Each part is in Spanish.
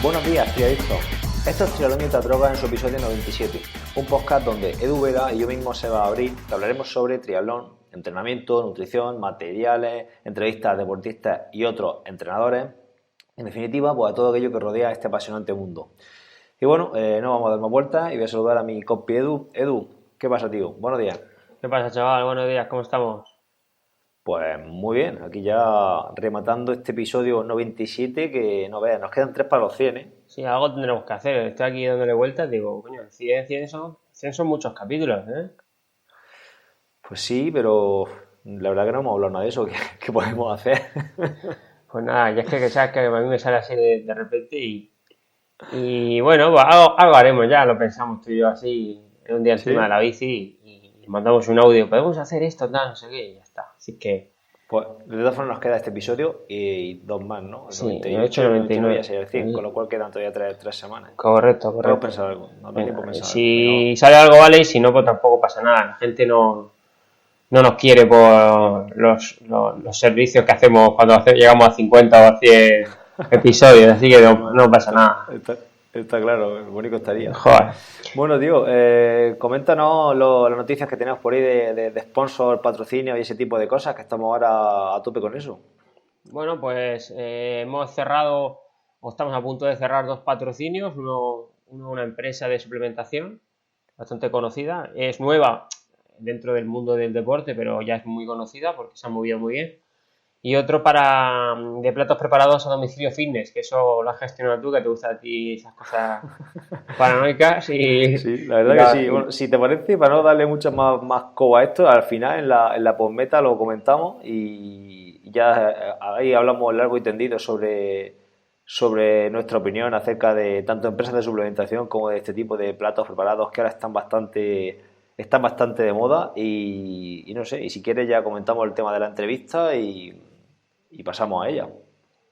Buenos días, triadictos. Esto es Triatlón y otras drogas en su episodio 97, un podcast donde Edu Vega y yo mismo se va a abrir, que hablaremos sobre triatlón, entrenamiento, nutrición, materiales, entrevistas a deportistas y otros entrenadores, en definitiva, pues a todo aquello que rodea este apasionante mundo. Y bueno, no vamos a dar más vueltas y voy a saludar a mi compi Edu. Edu, ¿qué pasa, tío? Buenos días. ¿Qué pasa, chaval? Buenos días, ¿cómo estamos? Pues muy bien, aquí ya rematando este episodio 97 que no veas, nos quedan 3 para los 100, ¿eh? Sí, algo tendremos que hacer. Estoy aquí dándole vueltas, digo, coño, 100 son muchos capítulos, ¿eh? Pues sí, pero la verdad que no hemos hablado nada de eso. ¿Qué podemos hacer? Pues nada, ya es que sabes que a mí me sale así de repente y bueno, pues algo haremos ya, lo pensamos tú y yo así, en un día encima de Sí. la bici y mandamos un audio, podemos hacer esto, tal, no sé qué, y ya está. Así que, Pues de todas formas nos queda este episodio y dos más, ¿no? El sí, 98 98 y el 99 ya 99. sería el 100, con lo cual quedan todavía tres semanas. Correcto, Podemos correcto. pensar algo, nos da tiempo a Venga, pensar algo. Venga, va. si sale algo, vale, y si no, pues tampoco pasa nada. La gente no nos quiere por los servicios que hacemos cuando llegamos a 50 o a 100 episodios, así que no pasa Está, nada. está- está claro, bonito estaría. Joder. Bueno, tío, coméntanos las noticias que tenemos por ahí de sponsor, patrocinio y ese tipo de cosas, que estamos ahora a tope con eso. Bueno, pues hemos cerrado, o estamos a punto de cerrar dos patrocinios. Una empresa de suplementación bastante conocida. Es nueva dentro del mundo del deporte, pero ya es muy conocida porque se ha movido muy bien. Y otro de platos preparados a domicilio fitness, que eso lo has gestionado tú, que te gusta a ti esas cosas paranoicas Sí, la y verdad que sí. Bueno, si te parece, para no darle mucha más coba a esto, al final en la postmeta lo comentamos y ya ahí hablamos largo y tendido sobre nuestra opinión acerca de tanto empresas de suplementación como de este tipo de platos preparados que ahora están bastante de moda y no sé, y si quieres ya comentamos el tema de la entrevista y pasamos a ella.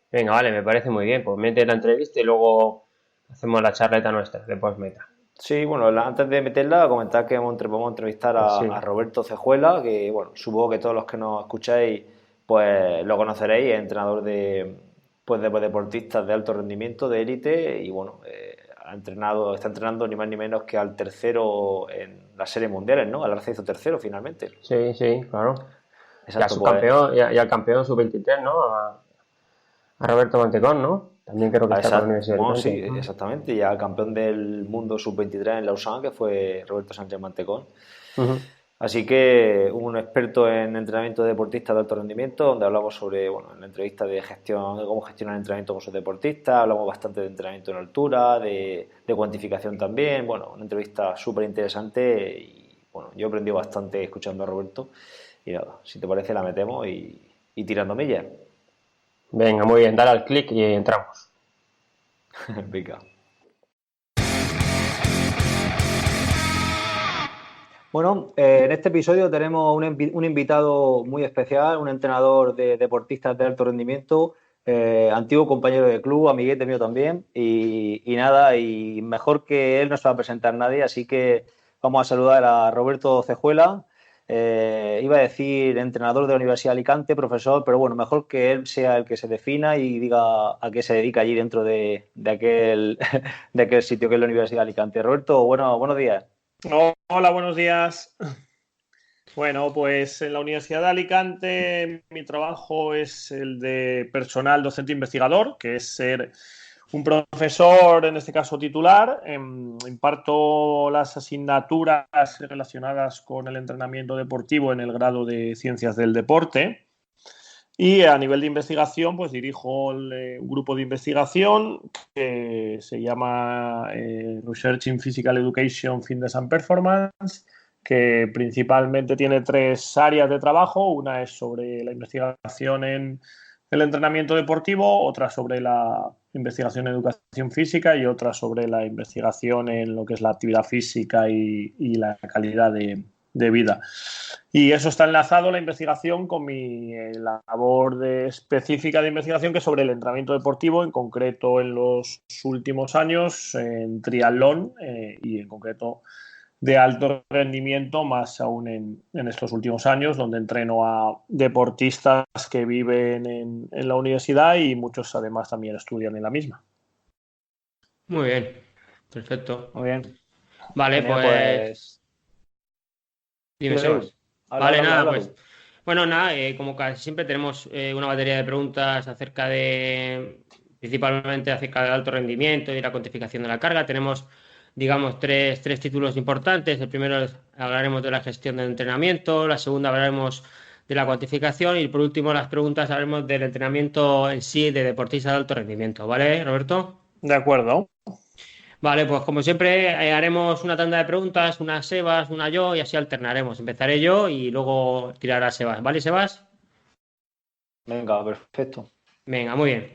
venga, vale, me parece muy bien. Pues mete la entrevista y luego hacemos la charleta nuestra de postmeta. Sí, bueno, antes de meterla, comentar que vamos a entrevistar a Sí, Roberto Cejuela, que bueno, supongo que todos los que nos escucháis, pues lo conoceréis, es entrenador de deportistas de alto rendimiento, de élite, y bueno, está entrenando ni más ni menos que al tercero en las series mundiales, ¿no? Al Arce hizo tercero finalmente. sí, sí, claro. Y al Exacto, pues subcampeón, y al campeón sub-23, ¿no? A Roberto Mantecón, ¿no? También creo que está con la Universidad de bueno, sí, Alicante. exactamente, y al campeón del mundo sub-23 en Lausanne, que fue Roberto Sánchez Mantecón. Ujú. Así que un experto en entrenamiento de deportistas de alto rendimiento, donde hablamos sobre, bueno, en la entrevista de gestión, de cómo gestionar el entrenamiento con sus deportistas, hablamos bastante de entrenamiento en altura, de cuantificación también, bueno, una entrevista súper interesante y bueno, yo he aprendido bastante escuchando a Roberto y nada, si te parece la metemos y tirando millas. Venga, muy bien, dale al clic y entramos. Venga. Bueno, en este episodio tenemos un invitado muy especial, un entrenador de deportistas de alto rendimiento, antiguo compañero de club, amiguete mío también, y nada, y mejor que él no se va a presentar nadie, así que vamos a saludar a Roberto Cejuela, iba a decir entrenador de la Universidad de Alicante, profesor, pero bueno, mejor que él sea el que se defina y diga a qué se dedica allí dentro de aquel, de aquel sitio que es la Universidad de Alicante. Roberto, bueno, buenos días. Hola, buenos días. Bueno, pues en la Universidad de Alicante mi trabajo es el de personal docente investigador, que es ser un profesor, en este caso titular. Imparto las asignaturas relacionadas con el entrenamiento deportivo en el grado de Ciencias del Deporte. Y a nivel de investigación, pues dirijo un grupo de investigación que se llama Research in Physical Education, Fitness and Performance, que principalmente tiene tres áreas de trabajo. Una es sobre la investigación en el entrenamiento deportivo, otra sobre la investigación en educación física y otra sobre la investigación en lo que es la actividad física y la calidad de vida. Y eso está enlazado, la investigación, con mi labor específica de investigación, que es sobre el entrenamiento deportivo, en concreto en los últimos años en triatlón y en concreto de alto rendimiento, más aún en estos últimos años, donde entreno a deportistas que viven en la universidad y muchos además también estudian en la misma. Muy bien, perfecto. Muy bien. Vale, Genial, pues pues. dime, Dime, dime. Sebas. Habla, Vale, habla, habla, nada, habla pues. tú. Bueno, nada, como casi siempre tenemos una batería de preguntas acerca de, principalmente acerca del alto rendimiento y la cuantificación de la carga. Tenemos, digamos, tres títulos importantes. El primero hablaremos de la gestión del entrenamiento, la segunda hablaremos de la cuantificación y por último las preguntas hablaremos del entrenamiento en sí de deportistas de alto rendimiento. ¿Vale, Roberto? De acuerdo. Vale, pues como siempre haremos una tanda de preguntas, una Sebas, una yo y así alternaremos. Empezaré yo y luego tirará Sebas. ¿Vale, Sebas? Venga, perfecto. Venga, muy bien.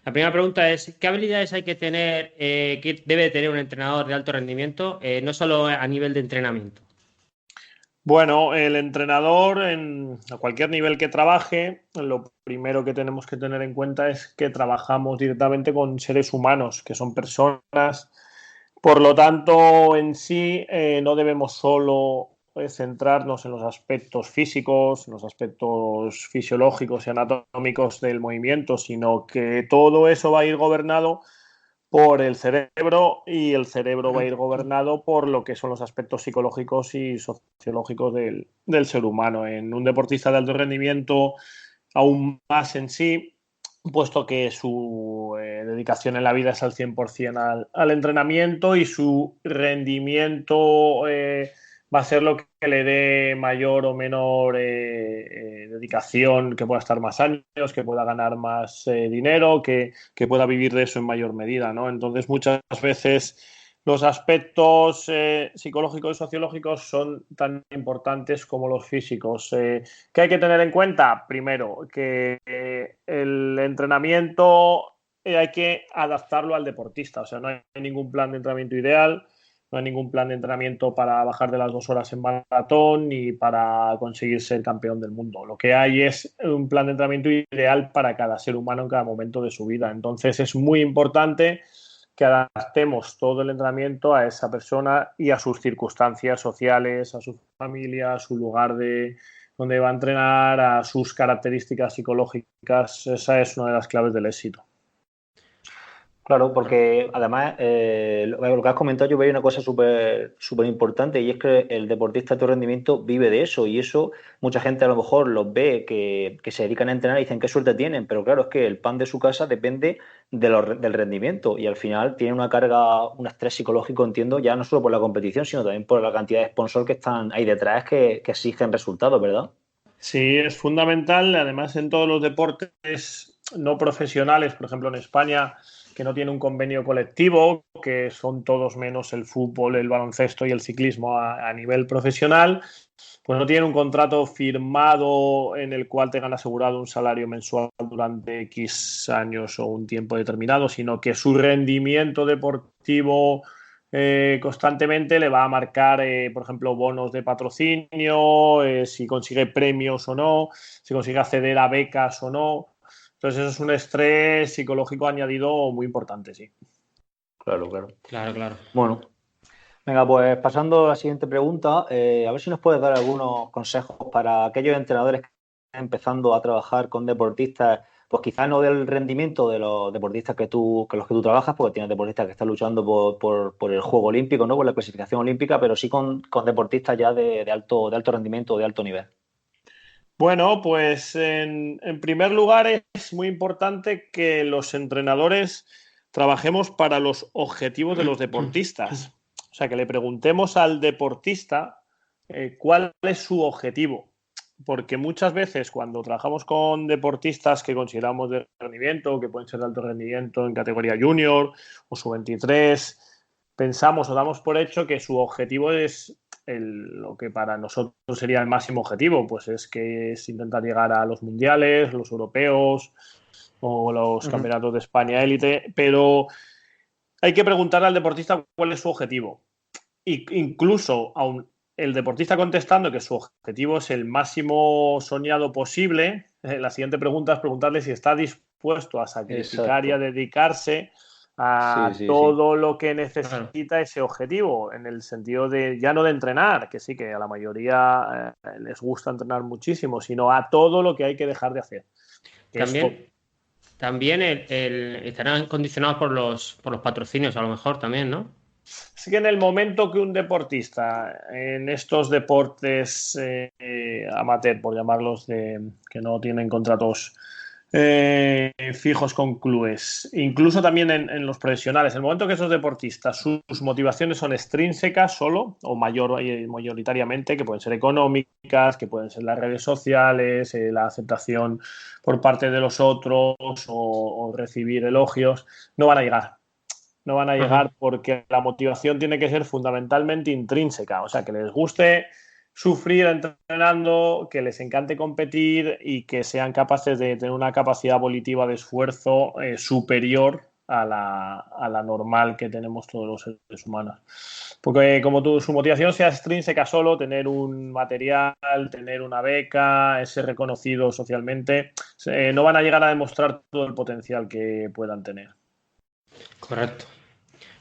La primera pregunta es, ¿qué habilidades hay que tener, que debe tener un entrenador de alto rendimiento, no solo a nivel de entrenamiento? Bueno, el entrenador a cualquier nivel que trabaje, lo primero que tenemos que tener en cuenta es que trabajamos directamente con seres humanos, que son personas. Por lo tanto, en sí, no debemos solo centrarnos en los aspectos físicos, en los aspectos fisiológicos y anatómicos del movimiento, sino que todo eso va a ir gobernado por el cerebro y el cerebro va a ir gobernado por lo que son los aspectos psicológicos y sociológicos del ser humano. En un deportista de alto rendimiento, aún más en sí, puesto que su dedicación en la vida es al 100% al entrenamiento y su rendimiento va a ser lo que le dé mayor o menor dedicación, que pueda estar más años, que pueda ganar más dinero, que pueda vivir de eso en mayor medida, ¿no? Entonces, muchas veces los aspectos psicológicos y sociológicos son tan importantes como los físicos. ¿Qué hay que tener en cuenta? Primero, que el entrenamiento hay que adaptarlo al deportista. O sea, no hay ningún plan de entrenamiento ideal, no hay ningún plan de entrenamiento para bajar de las 2 horas en maratón ni para conseguir ser campeón del mundo. Lo que hay es un plan de entrenamiento ideal para cada ser humano en cada momento de su vida. Entonces es muy importante que adaptemos todo el entrenamiento a esa persona y a sus circunstancias sociales, a su familia, a su lugar de donde va a entrenar, a sus características psicológicas. Esa es una de las claves del éxito. Claro, porque además lo que has comentado yo veo una cosa súper importante y es que el deportista de alto rendimiento vive de eso y eso mucha gente a lo mejor los ve que se dedican a entrenar y dicen qué suerte tienen, pero claro, es que el pan de su casa depende del rendimiento y al final tiene una carga, un estrés psicológico, entiendo, ya no solo por la competición, sino también por la cantidad de sponsors que están ahí detrás que exigen resultados, ¿verdad? Sí, es fundamental, además en todos los deportes no profesionales, por ejemplo en España, que no tiene un convenio colectivo, que son todos menos el fútbol, el baloncesto y el ciclismo a nivel profesional, pues no tienen un contrato firmado en el cual tengan asegurado un salario mensual durante X años o un tiempo determinado, sino que su rendimiento deportivo constantemente le va a marcar, por ejemplo, bonos de patrocinio, si consigue premios o no, si consigue acceder a becas o no. Entonces, eso es un estrés psicológico añadido muy importante, sí. Claro, claro. Claro, claro. Bueno, venga, pues pasando a la siguiente pregunta, a ver si nos puedes dar algunos consejos para aquellos entrenadores que están empezando a trabajar con deportistas, pues quizás no del rendimiento de los deportistas con los que tú trabajas, porque tienes deportistas que están luchando por el juego olímpico, ¿no? Por la clasificación olímpica, pero sí con deportistas ya de alto rendimiento, de alto nivel. Bueno, pues en primer lugar es muy importante que los entrenadores trabajemos para los objetivos de los deportistas. O sea, que le preguntemos al deportista cuál es su objetivo. Porque muchas veces cuando trabajamos con deportistas que consideramos de rendimiento, que pueden ser de alto rendimiento en categoría junior o sub-23, pensamos o damos por hecho que su objetivo es lo que para nosotros sería el máximo objetivo, pues es intentar llegar a los mundiales, los europeos o los Ujú. campeonatos de España élite, pero hay que preguntar al deportista cuál es su objetivo. Y incluso aun el deportista contestando que su objetivo es el máximo soñado posible, la siguiente pregunta es preguntarle si está dispuesto a sacrificar y a Exacto. dedicarse Sí, a sí, sí. todo lo que Claro. necesita ese objetivo, en el sentido de ya no de entrenar, que sí que a la mayoría les gusta entrenar muchísimo, sino a todo lo que hay que dejar de hacer. Que esto, También, también estarán condicionados por los patrocinios, a lo mejor también, ¿no? Así que en el momento que un deportista en estos deportes amateur, por llamarlos, que no tienen contratos fijos con clubes, incluso también en los profesionales, en el momento que esos deportistas, sus motivaciones son extrínsecas solo o mayoritariamente, que pueden ser económicas, que pueden ser las redes sociales, la aceptación por parte de los otros o recibir elogios, no van a llegar. No van a llegar porque la motivación tiene que ser fundamentalmente intrínseca, o sea, que les guste sufrir entrenando, que les encante competir y que sean capaces de tener una capacidad volitiva de esfuerzo superior a la normal que tenemos todos los seres humanos. Porque como su motivación sea extrínseca solo, tener un material, tener una beca, ser reconocido socialmente, no van a llegar a demostrar todo el potencial que puedan tener. Correcto.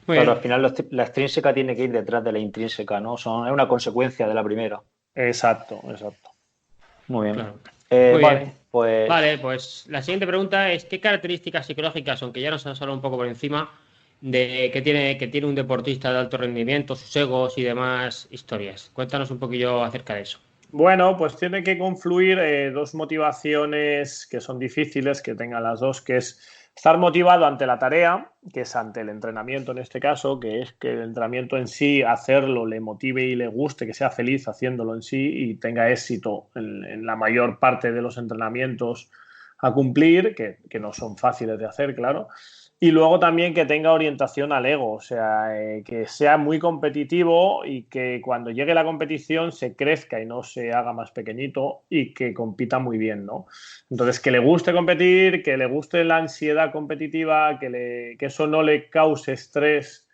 Muy Claro, bien. al final la extrínseca tiene que ir detrás de la intrínseca, ¿no? Es una consecuencia de la primera. Exacto. Muy bien. Claro. Muy Vale, bien. pues Vale, pues la siguiente pregunta es: ¿qué características psicológicas, aunque ya nos has hablado un poco por encima, de que tiene un deportista de alto rendimiento, sus egos y demás historias? Cuéntanos un poquillo acerca de eso. Bueno, pues tiene que confluir dos motivaciones que son difíciles, que tengan las dos, que es estar motivado ante la tarea, que es ante el entrenamiento en este caso, que es que el entrenamiento en sí, hacerlo, le motive y le guste, que sea feliz haciéndolo en sí y tenga éxito en la mayor parte de los entrenamientos a cumplir, que no son fáciles de hacer, claro. Y luego también que tenga orientación al ego, o sea, que sea muy competitivo y que cuando llegue la competición se crezca y no se haga más pequeñito y que compita muy bien, ¿no? Entonces, que le guste competir, que le guste la ansiedad competitiva, que eso no le cause estrés,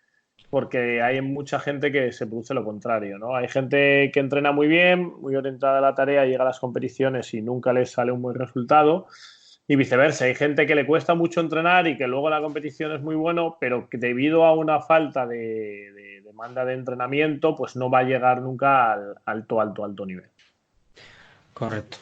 porque hay mucha gente que se produce lo contrario, ¿no? Hay gente que entrena muy bien, muy orientada a la tarea, llega a las competiciones y nunca les sale un buen resultado. Y viceversa, hay gente que le cuesta mucho entrenar y que luego la competición es muy bueno, pero que debido a una falta de demanda de entrenamiento, pues no va a llegar nunca al alto nivel. Correcto.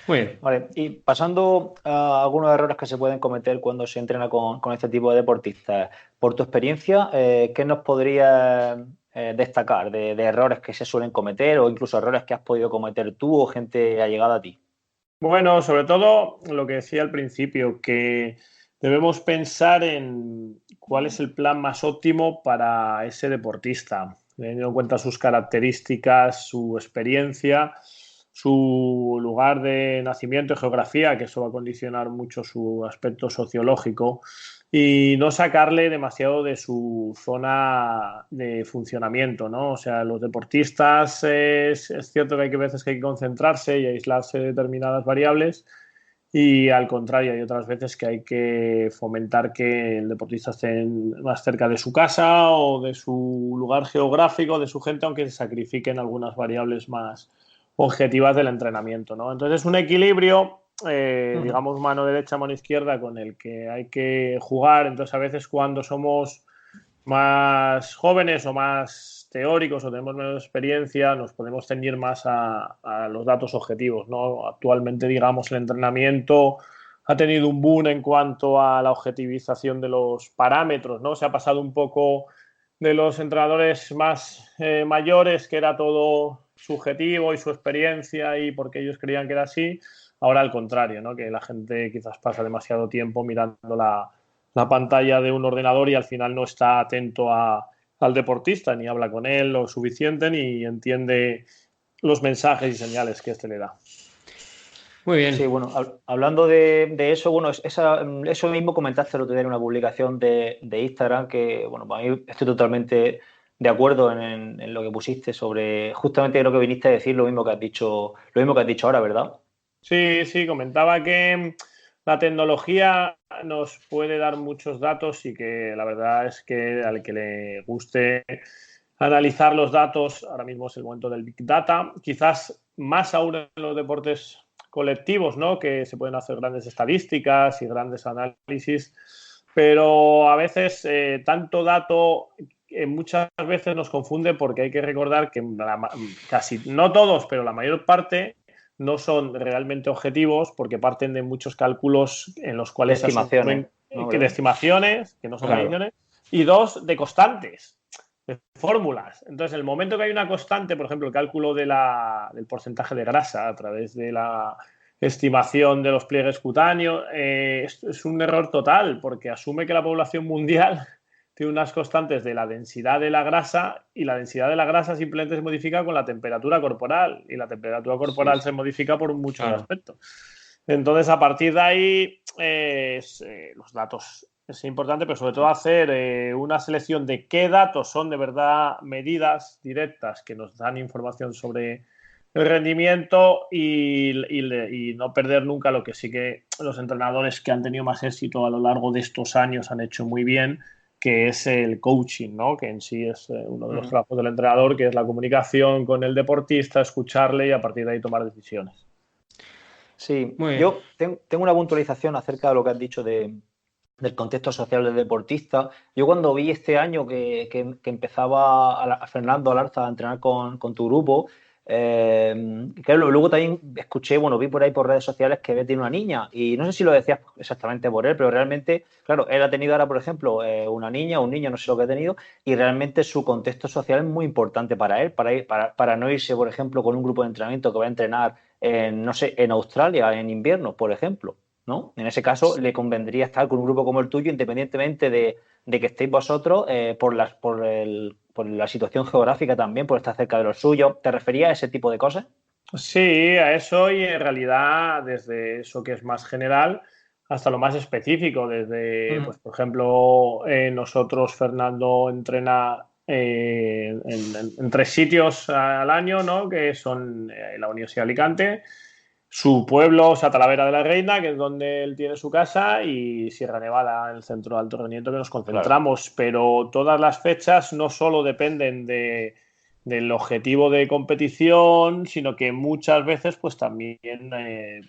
Muy bien. vale. Y pasando a algunos errores que se pueden cometer cuando se entrena con este tipo de deportistas, por tu experiencia, ¿qué nos podrías destacar de errores que se suelen cometer o incluso errores que has podido cometer tú o gente allegada a ti? Bueno, sobre todo lo que decía al principio, que debemos pensar en cuál es el plan más óptimo para ese deportista, teniendo en cuenta sus características, su experiencia, su lugar de nacimiento y geografía, que eso va a condicionar mucho su aspecto sociológico, y no sacarle demasiado de su zona de funcionamiento, ¿no? O sea, los deportistas es cierto que hay veces que hay que concentrarse y aislarse de determinadas variables y al contrario, hay otras veces que hay que fomentar que el deportista esté más cerca de su casa o de su lugar geográfico, de su gente, aunque se sacrifiquen algunas variables más objetivas del entrenamiento, ¿no? Entonces, un equilibrio, digamos, mano derecha, mano izquierda, con el que hay que jugar. Entonces, a veces cuando somos más jóvenes o más teóricos o tenemos menos experiencia, nos podemos ceñir más a los datos objetivos, ¿no? Actualmente, digamos, el entrenamiento ha tenido un boom en cuanto a la objetivización de los parámetros, ¿no? Se ha pasado un poco de los entrenadores más mayores, que era todo subjetivo y su experiencia y porque ellos creían que era así, ahora al contrario, ¿no? Que la gente quizás pasa demasiado tiempo mirando la pantalla de un ordenador y al final no está atento al deportista, ni habla con él lo suficiente, ni entiende los mensajes y señales que éste le da. Muy bien. Sí, bueno, hablando de eso, bueno, eso mismo comentaste el otro día en una publicación de Instagram que, bueno, para mí estoy totalmente de acuerdo en lo que pusiste sobre, justamente creo que viniste a decir lo mismo que has dicho ahora, ¿verdad? Sí, comentaba que la tecnología nos puede dar muchos datos y que la verdad es que al que le guste analizar los datos, ahora mismo es el momento del Big Data, quizás más aún en los deportes colectivos, ¿no? Que se pueden hacer grandes estadísticas y grandes análisis, pero a veces tanto dato muchas veces nos confunde porque hay que recordar que casi no todos, pero la mayor parte no son realmente objetivos porque parten de muchos cálculos en los cuales de estimaciones, de estimaciones, que no son claro. mediciones, y dos, de constantes, de fórmulas. Entonces, el momento que hay una constante, por ejemplo, el cálculo del porcentaje de grasa a través de la estimación de los pliegues cutáneos, es un error total porque asume que la población mundial tiene unas constantes de la densidad de la grasa y la densidad de la grasa simplemente se modifica con la temperatura corporal y la temperatura corporal se modifica por muchos aspectos. Entonces, a partir de ahí, los datos es importante, pero sobre todo hacer una selección de qué datos son de verdad medidas directas que nos dan información sobre el rendimiento y no perder nunca lo que sí que los entrenadores que han tenido más éxito a lo largo de estos años han hecho muy bien, que es el coaching, ¿no? Que en sí es uno de los trabajos del entrenador, que es la comunicación con el deportista, escucharle y a partir de ahí tomar decisiones. Sí, yo tengo una puntualización acerca de lo que has dicho del contexto social del deportista. Yo cuando vi este año que empezaba a Fernando Alarza a entrenar con tu grupo, claro, luego también escuché, vi por ahí por redes sociales que tiene una niña y no sé si lo decías exactamente por él, pero realmente, claro, él ha tenido ahora, por ejemplo, una niña, un niño, no sé lo que ha tenido, y realmente su contexto social es muy importante para él, para no irse, por ejemplo, con un grupo de entrenamiento que va a entrenar no sé, en Australia en invierno, por ejemplo, ¿no? En ese caso le convendría estar con un grupo como el tuyo, independientemente de que estéis vosotros por la situación geográfica también, por estar cerca de los suyos. ¿Te referías a ese tipo de cosas? Sí, a eso y en realidad desde eso que es más general hasta lo más específico. Desde, pues por ejemplo, nosotros, Fernando, entrena en 3 sitios al año, ¿no? Que son la Universidad de Alicante, su pueblo, o sea, Talavera de la Reina, que es donde él tiene su casa, y Sierra Nevada, el centro de alto rendimiento que nos concentramos. Claro. Pero todas las fechas no solo dependen del objetivo de competición, sino que muchas veces pues también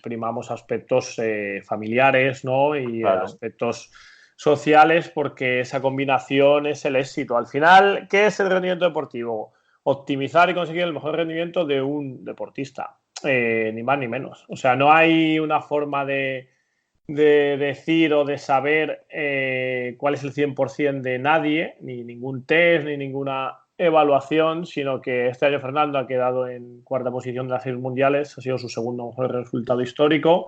primamos aspectos familiares, ¿no? Y aspectos sociales, porque esa combinación es el éxito. Al final, ¿qué es el rendimiento deportivo? Optimizar y conseguir el mejor rendimiento de un deportista. Ni más ni menos. O sea, no hay una forma de decir o de saber cuál es el 100% de nadie, ni ningún test, ni ninguna evaluación, sino que este año Fernando ha quedado en 4ª posición de las 6 mundiales, ha sido su segundo mejor resultado histórico,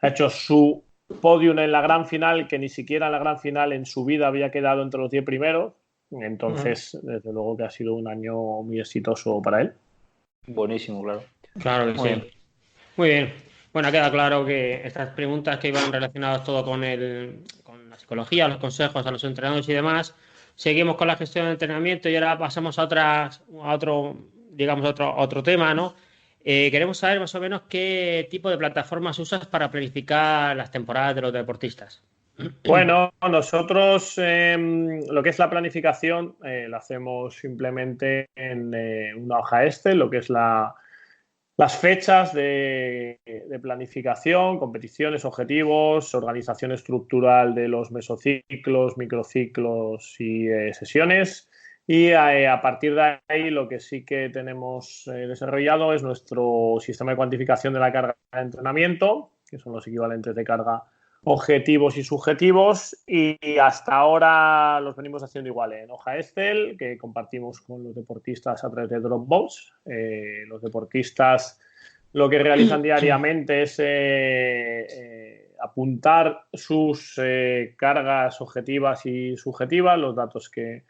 ha hecho su podium en la gran final, que ni siquiera en la gran final en su vida había quedado entre los 10 primeros, entonces desde luego que ha sido un año muy exitoso para él. Buenísimo, claro. Claro que sí. Muy bien. Bueno, queda claro que estas preguntas que iban relacionadas todo con la psicología, los consejos a los entrenadores y demás, seguimos con la gestión de entrenamiento y ahora pasamos a otro tema, ¿no? Queremos saber más o menos qué tipo de plataformas usas para planificar las temporadas de los deportistas. Bueno, nosotros lo que es la planificación la hacemos simplemente en una hoja Excel, lo que es las fechas de planificación, competiciones, objetivos, organización estructural de los mesociclos, microciclos y sesiones. Y a partir de ahí lo que sí que tenemos desarrollado es nuestro sistema de cuantificación de la carga de entrenamiento, que son los equivalentes de carga objetivos y subjetivos, y hasta ahora los venimos haciendo igual en hoja Excel, que compartimos con los deportistas a través de Dropbox. Los deportistas lo que realizan diariamente es apuntar sus cargas objetivas y subjetivas, los datos que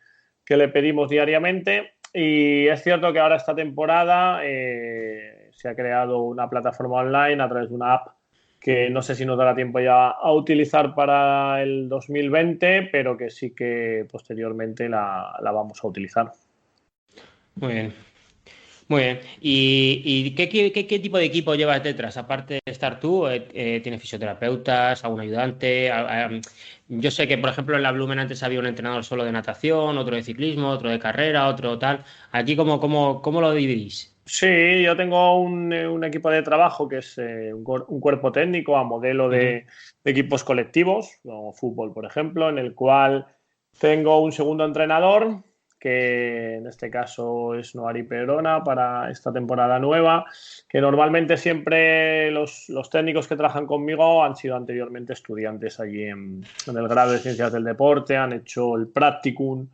le pedimos diariamente. Y es cierto que ahora esta temporada se ha creado una plataforma online a través de una app que no sé si nos dará tiempo ya a utilizar para el 2020, pero que sí que posteriormente la vamos a utilizar. Muy bien. Muy bien. ¿Y qué tipo de equipo llevas detrás? Aparte de estar tú, ¿tienes fisioterapeutas, algún ayudante? Yo sé que, por ejemplo, en la Blumen antes había un entrenador solo de natación, otro de ciclismo, otro de carrera, otro tal. ¿Aquí cómo lo dividís? Sí, yo tengo un equipo de trabajo que es un cuerpo técnico a modelo de equipos colectivos, como fútbol, por ejemplo, en el cual tengo un segundo entrenador que en este caso es Noari Perona para esta temporada nueva, que normalmente siempre los técnicos que trabajan conmigo han sido anteriormente estudiantes allí en el grado de Ciencias del Deporte, han hecho el practicum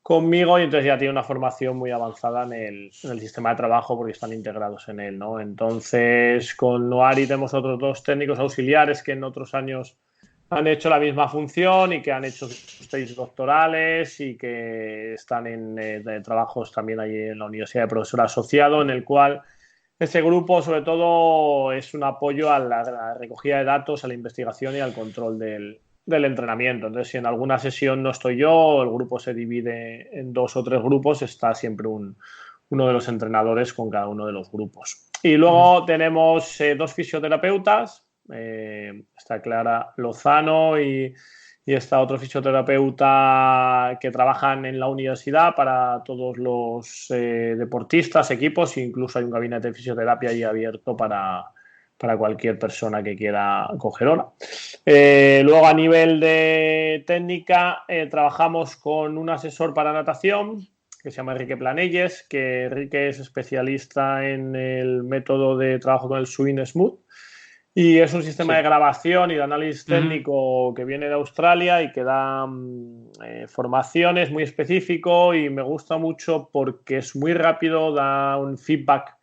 conmigo y entonces ya tienen una formación muy avanzada en el sistema de trabajo porque están integrados en él, ¿no? Entonces con Noari tenemos otros 2 técnicos auxiliares que en otros años han hecho la misma función y que han hecho sus tesis doctorales y que están en trabajos también allí en la Universidad de Profesor Asociado, en el cual ese grupo sobre todo es un apoyo a la recogida de datos, a la investigación y al control del entrenamiento. Entonces, si en alguna sesión no estoy yo, el grupo se divide en 2 o 3 grupos, está siempre uno de los entrenadores con cada uno de los grupos. Y luego tenemos 2 fisioterapeutas, está Clara Lozano y está otro fisioterapeuta que trabajan en la universidad para todos los deportistas, equipos, e incluso hay un gabinete de fisioterapia ahí abierto para cualquier persona que quiera coger hora. Luego a nivel de técnica trabajamos con un asesor para natación que se llama Enrique Planelles, que Enrique es especialista en el método de trabajo con el Swim Smooth y es un sistema de grabación y de análisis técnico que viene de Australia y que da formaciones muy específico y me gusta mucho porque es muy rápido, da un feedback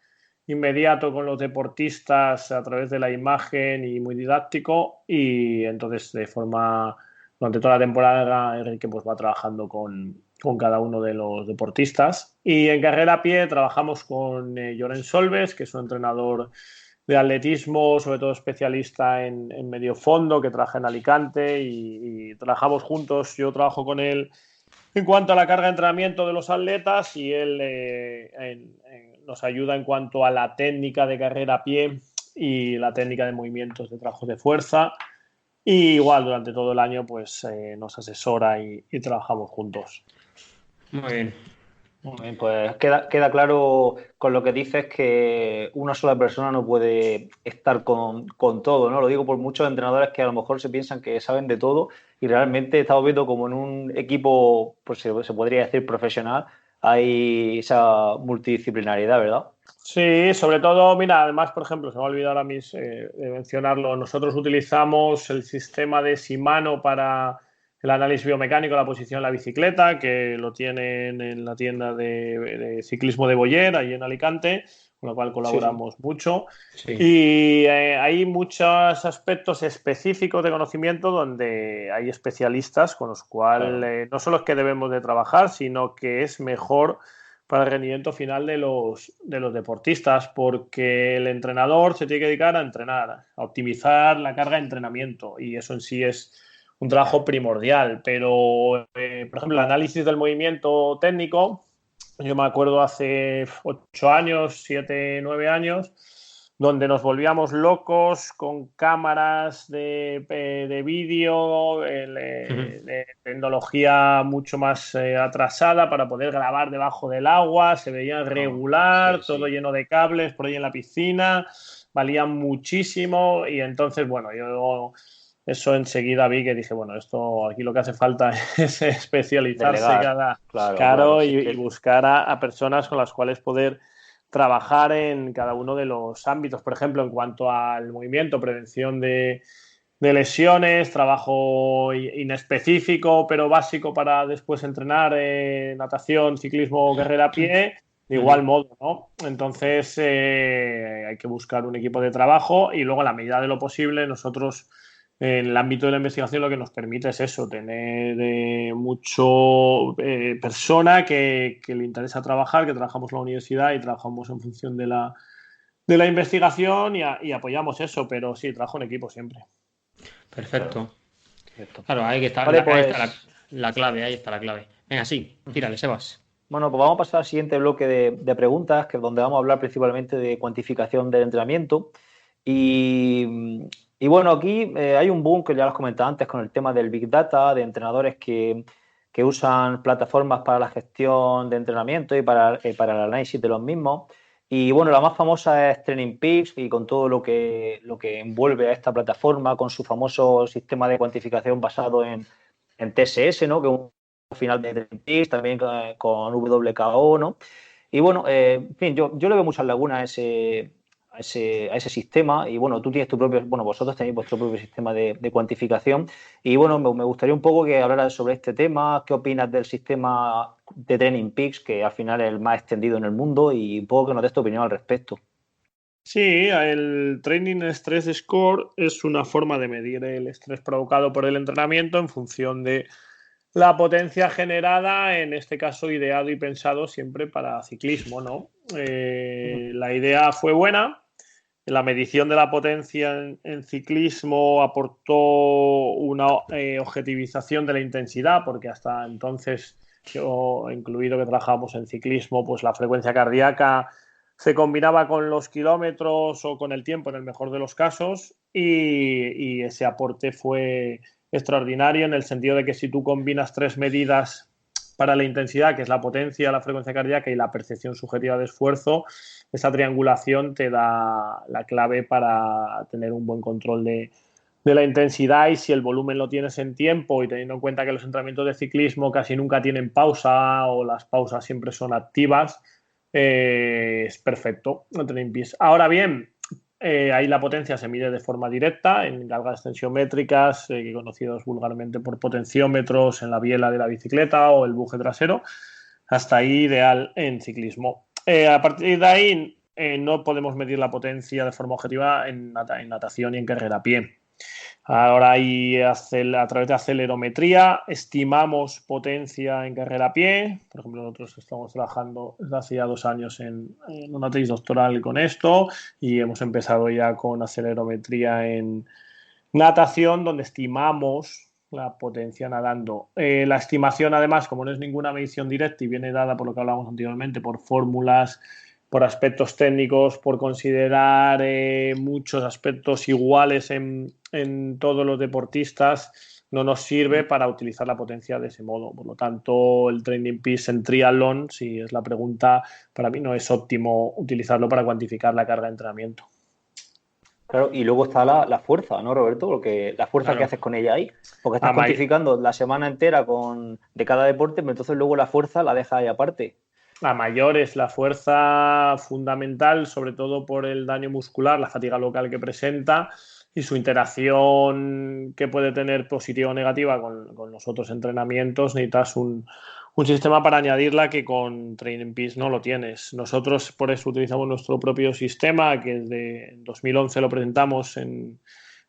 inmediato con los deportistas a través de la imagen y muy didáctico y entonces de forma durante toda la temporada Enrique pues va trabajando con cada uno de los deportistas y en carrera a pie trabajamos con Lloren Solves, que es un entrenador de atletismo, sobre todo especialista en medio fondo, que trabaja en Alicante y trabajamos juntos, yo trabajo con él en cuanto a la carga de entrenamiento de los atletas y él nos ayuda en cuanto a la técnica de carrera a pie y la técnica de movimientos de trabajo de fuerza. Y igual durante todo el año pues nos asesora y trabajamos juntos. Muy bien. Muy bien, pues queda claro con lo que dices que una sola persona no puede estar con todo, ¿no? Lo digo por muchos entrenadores que a lo mejor se piensan que saben de todo y realmente estamos viendo como en un equipo, pues se podría decir profesional, hay esa multidisciplinariedad, ¿verdad? Sí, sobre todo, mira, además, por ejemplo, se me ha olvidado ahora mismo de mencionarlo, nosotros utilizamos el sistema de Shimano para el análisis biomecánico de la posición de la bicicleta, que lo tienen en la tienda de ciclismo de Boyer, ahí en Alicante, con la cual colaboramos mucho. Sí. Y hay muchos aspectos específicos de conocimiento donde hay especialistas con los cuales no solo es que debemos de trabajar, sino que es mejor para el rendimiento final de los deportistas, porque el entrenador se tiene que dedicar a entrenar, a optimizar la carga de entrenamiento y eso en sí es un trabajo primordial, pero por ejemplo el análisis del movimiento técnico, yo me acuerdo hace 8 años, 7, 9 años, donde nos volvíamos locos con cámaras de vídeo, de tecnología mucho más atrasada para poder grabar debajo del agua, se veía regular, todo lleno de cables por ahí en la piscina, valía muchísimo y entonces, bueno, yo eso enseguida vi que dije, bueno, esto aquí lo que hace falta es especializarse y buscar a personas con las cuales poder trabajar en cada uno de los ámbitos. Por ejemplo, en cuanto al movimiento, prevención de lesiones, trabajo inespecífico pero básico para después entrenar natación, ciclismo, carrera a pie, de igual modo, ¿no? Entonces hay que buscar un equipo de trabajo y luego a la medida de lo posible nosotros en el ámbito de la investigación lo que nos permite es eso, tener mucho persona que le interesa trabajar, que trabajamos en la universidad y trabajamos en función de la investigación y apoyamos eso, pero sí, trabajo en equipo siempre. Perfecto. Claro, ahí está, Vale, ahí está la clave, ahí está la clave. Venga, sí, tírale, Sebas. Bueno, pues vamos a pasar al siguiente bloque de preguntas, que es donde vamos a hablar principalmente de cuantificación del entrenamiento. Y bueno, aquí hay un boom que ya lo has comentado antes con el tema del Big Data, de entrenadores que usan plataformas para la gestión de entrenamiento y para el análisis de los mismos. Y bueno, la más famosa es Training Peaks y con todo lo que envuelve a esta plataforma, con su famoso sistema de cuantificación basado en TSS, ¿no? Que es un final de Training Peaks, también con WKO, ¿no? Y bueno, en fin, yo le veo muchas lagunas a ese sistema y bueno, tú tienes tu propio, bueno, vosotros tenéis vuestro propio sistema de cuantificación y bueno, me gustaría un poco que hablaras sobre este tema, qué opinas del sistema de Training Peaks, que al final es el más extendido en el mundo y un poco que nos des tu opinión al respecto. Sí, el Training Stress Score es una forma de medir el estrés provocado por el entrenamiento en función de la potencia generada, en este caso ideado y pensado siempre para ciclismo, ¿no? La idea fue buena. La medición de la potencia en ciclismo aportó una objetivización de la intensidad, porque hasta entonces, yo incluido que trabajábamos en ciclismo, pues la frecuencia cardíaca se combinaba con los kilómetros o con el tiempo en el mejor de los casos y ese aporte fue extraordinario en el sentido de que si tú combinas tres medidas para la intensidad, que es la potencia, la frecuencia cardíaca y la percepción subjetiva de esfuerzo, esa triangulación te da la clave para tener un buen control de la intensidad y si el volumen lo tienes en tiempo y teniendo en cuenta que los entrenamientos de ciclismo casi nunca tienen pausa o las pausas siempre son activas, es perfecto el Training Peaks. Ahora bien, ahí la potencia se mide de forma directa en cargas tensiométricas, conocidos vulgarmente por potenciómetros en la biela de la bicicleta o el buje trasero. Hasta ahí ideal en ciclismo. A partir de ahí no podemos medir la potencia de forma objetiva en natación y en carrera a pie. Ahora ahí a través de acelerometría estimamos potencia en carrera a pie. Por ejemplo, nosotros estamos trabajando desde hace ya 2 años en una tesis doctoral con esto y hemos empezado ya con acelerometría en natación, donde estimamos la potencia nadando. La estimación, además, como no es ninguna medición directa y viene dada por lo que hablábamos anteriormente, por fórmulas, por aspectos técnicos, por considerar muchos aspectos iguales en todos los deportistas, no nos sirve para utilizar la potencia de ese modo. Por lo tanto, el Training Peaks en triatlón, si es la pregunta, para mí no es óptimo utilizarlo para cuantificar la carga de entrenamiento. Claro, y luego está la fuerza, ¿no, Roberto? Porque la fuerza que haces con ella ahí, porque estás cuantificando la semana entera de cada deporte, pero entonces luego la fuerza la dejas ahí aparte. La mayor es la fuerza fundamental, sobre todo por el daño muscular, la fatiga local que presenta y su interacción que puede tener positiva o negativa con los otros entrenamientos. Necesitas un sistema para añadirla que con Training Peaks no lo tienes. Nosotros por eso utilizamos nuestro propio sistema, que desde 2011 lo presentamos en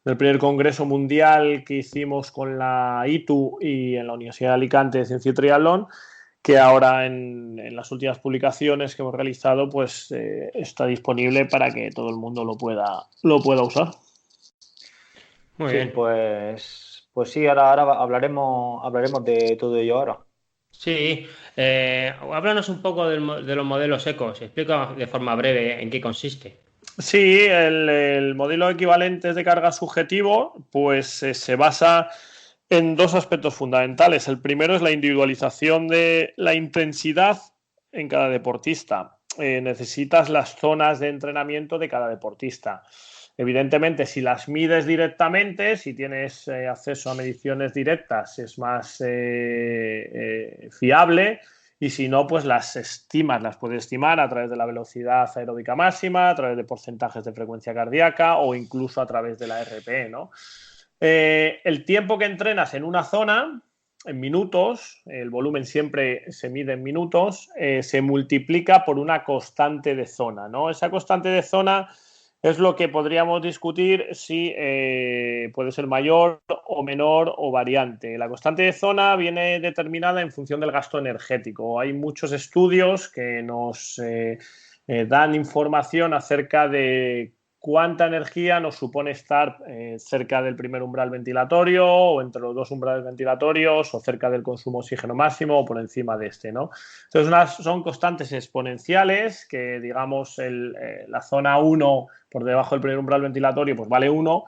el primer congreso mundial que hicimos con la ITU y en la Universidad de Alicante de Ciencia y Triatlón, que ahora en las últimas publicaciones que hemos realizado pues está disponible para que todo el mundo lo pueda usar. Muy bien. Pues sí, ahora hablaremos de todo ello ahora. Sí, háblanos un poco de los modelos ecos, explica de forma breve en qué consiste. Sí, el modelo equivalente de carga subjetivo pues se basa en 2 aspectos fundamentales. El primero es la individualización de la intensidad en cada deportista. Necesitas las zonas de entrenamiento de cada deportista. Evidentemente, si las mides directamente, si tienes acceso a mediciones directas, es más fiable. Y si no, pues las puedes estimar a través de la velocidad aeróbica máxima, a través de porcentajes de frecuencia cardíaca o incluso a través de la RPE, ¿no? El tiempo que entrenas en una zona, en minutos, el volumen siempre se mide en minutos, se multiplica por una constante de zona, ¿no? Esa constante de zona es lo que podríamos discutir si puede ser mayor o menor o variante. La constante de zona viene determinada en función del gasto energético. Hay muchos estudios que nos dan información acerca de cuánta energía nos supone estar cerca del primer umbral ventilatorio o entre los 2 umbrales ventilatorios o cerca del consumo de oxígeno máximo o por encima de este, ¿no? Entonces son constantes exponenciales que, digamos, la zona 1 por debajo del primer umbral ventilatorio pues vale 1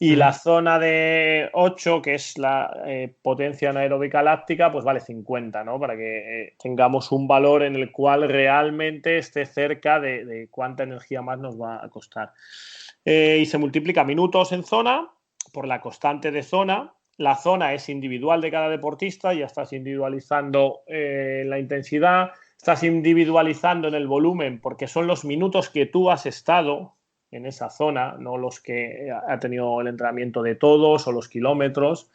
y la zona de 8, que es la potencia anaeróbica láctica, pues vale 50, ¿no? Para que tengamos un valor en el cual realmente esté cerca de cuánta energía más nos va a costar. Y se multiplica minutos en zona por la constante de zona la zona es individual de cada deportista, ya estás individualizando la intensidad, estás individualizando en el volumen, porque son los minutos que tú has estado en esa zona, no los que ha tenido el entrenamiento de todos o los kilómetros.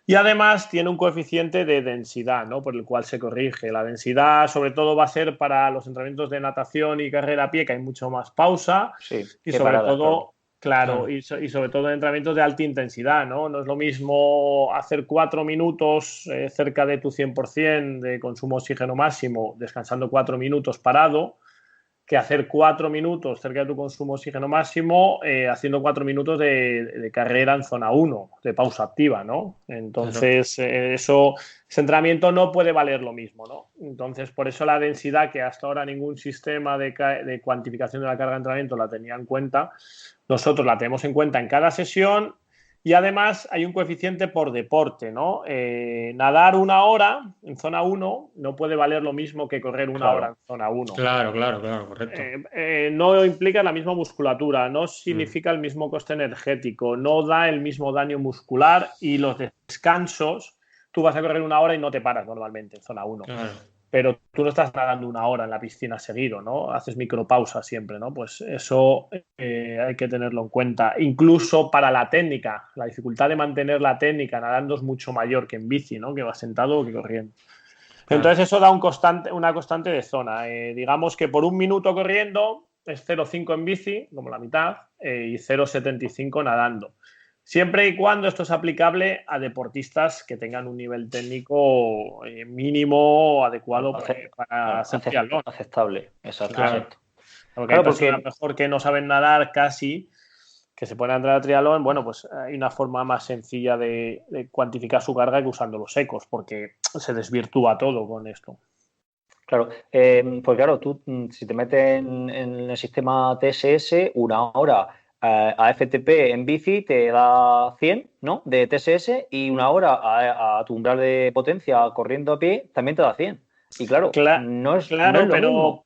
Y además tiene un coeficiente de densidad, ¿no? Por el cual se corrige. La densidad sobre todo va a ser para los entrenamientos de natación y carrera a pie, que hay mucho más pausa. Sí, y sobre paradas, todo, claro. Y sobre todo en entrenamientos de alta intensidad, ¿no? No es lo mismo hacer 4 minutos cerca de tu 100% de consumo de oxígeno máximo, descansando 4 minutos parado, que hacer 4 minutos cerca de tu consumo de oxígeno máximo haciendo 4 minutos de carrera en zona 1, de pausa activa, ¿no? Entonces, ese entrenamiento no puede valer lo mismo, ¿no? Entonces, por eso la densidad, que hasta ahora ningún sistema de cuantificación de la carga de entrenamiento la tenía en cuenta, nosotros la tenemos en cuenta en cada sesión. Y además hay un coeficiente por deporte, ¿no? Nadar 1 hora en zona 1 no puede valer lo mismo que correr 1 hora en zona 1. Claro, correcto. No implica la misma musculatura, no significa el mismo coste energético, no da el mismo daño muscular, y los descansos, tú vas a correr 1 hora y no te paras normalmente en zona 1. Claro. Pero tú no estás nadando 1 hora en la piscina seguido, ¿no? Haces micropausa siempre, ¿no? Pues eso hay que tenerlo en cuenta. Incluso para la técnica, la dificultad de mantener la técnica nadando es mucho mayor que en bici, ¿no? Que va sentado o que corriendo. Entonces eso da una constante de zona. Digamos que por 1 minuto corriendo es 0,5 en bici, como la mitad, y 0,75 nadando. Siempre y cuando esto es aplicable a deportistas que tengan un nivel técnico mínimo adecuado para hacer triatlón. Aceptable, exacto. Claro. Porque hay personas mejor que no saben nadar casi, que se pueden entrar a triatlón. Bueno, pues hay una forma más sencilla de cuantificar su carga que usando los ecos, porque se desvirtúa todo con esto. Claro, pues claro, tú si te metes en el sistema TSS, 1 hora a FTP en bici te da 100, ¿no? De TSS, y 1 hora a tu umbral de potencia corriendo a pie también te da 100. Y claro, no es lo mismo.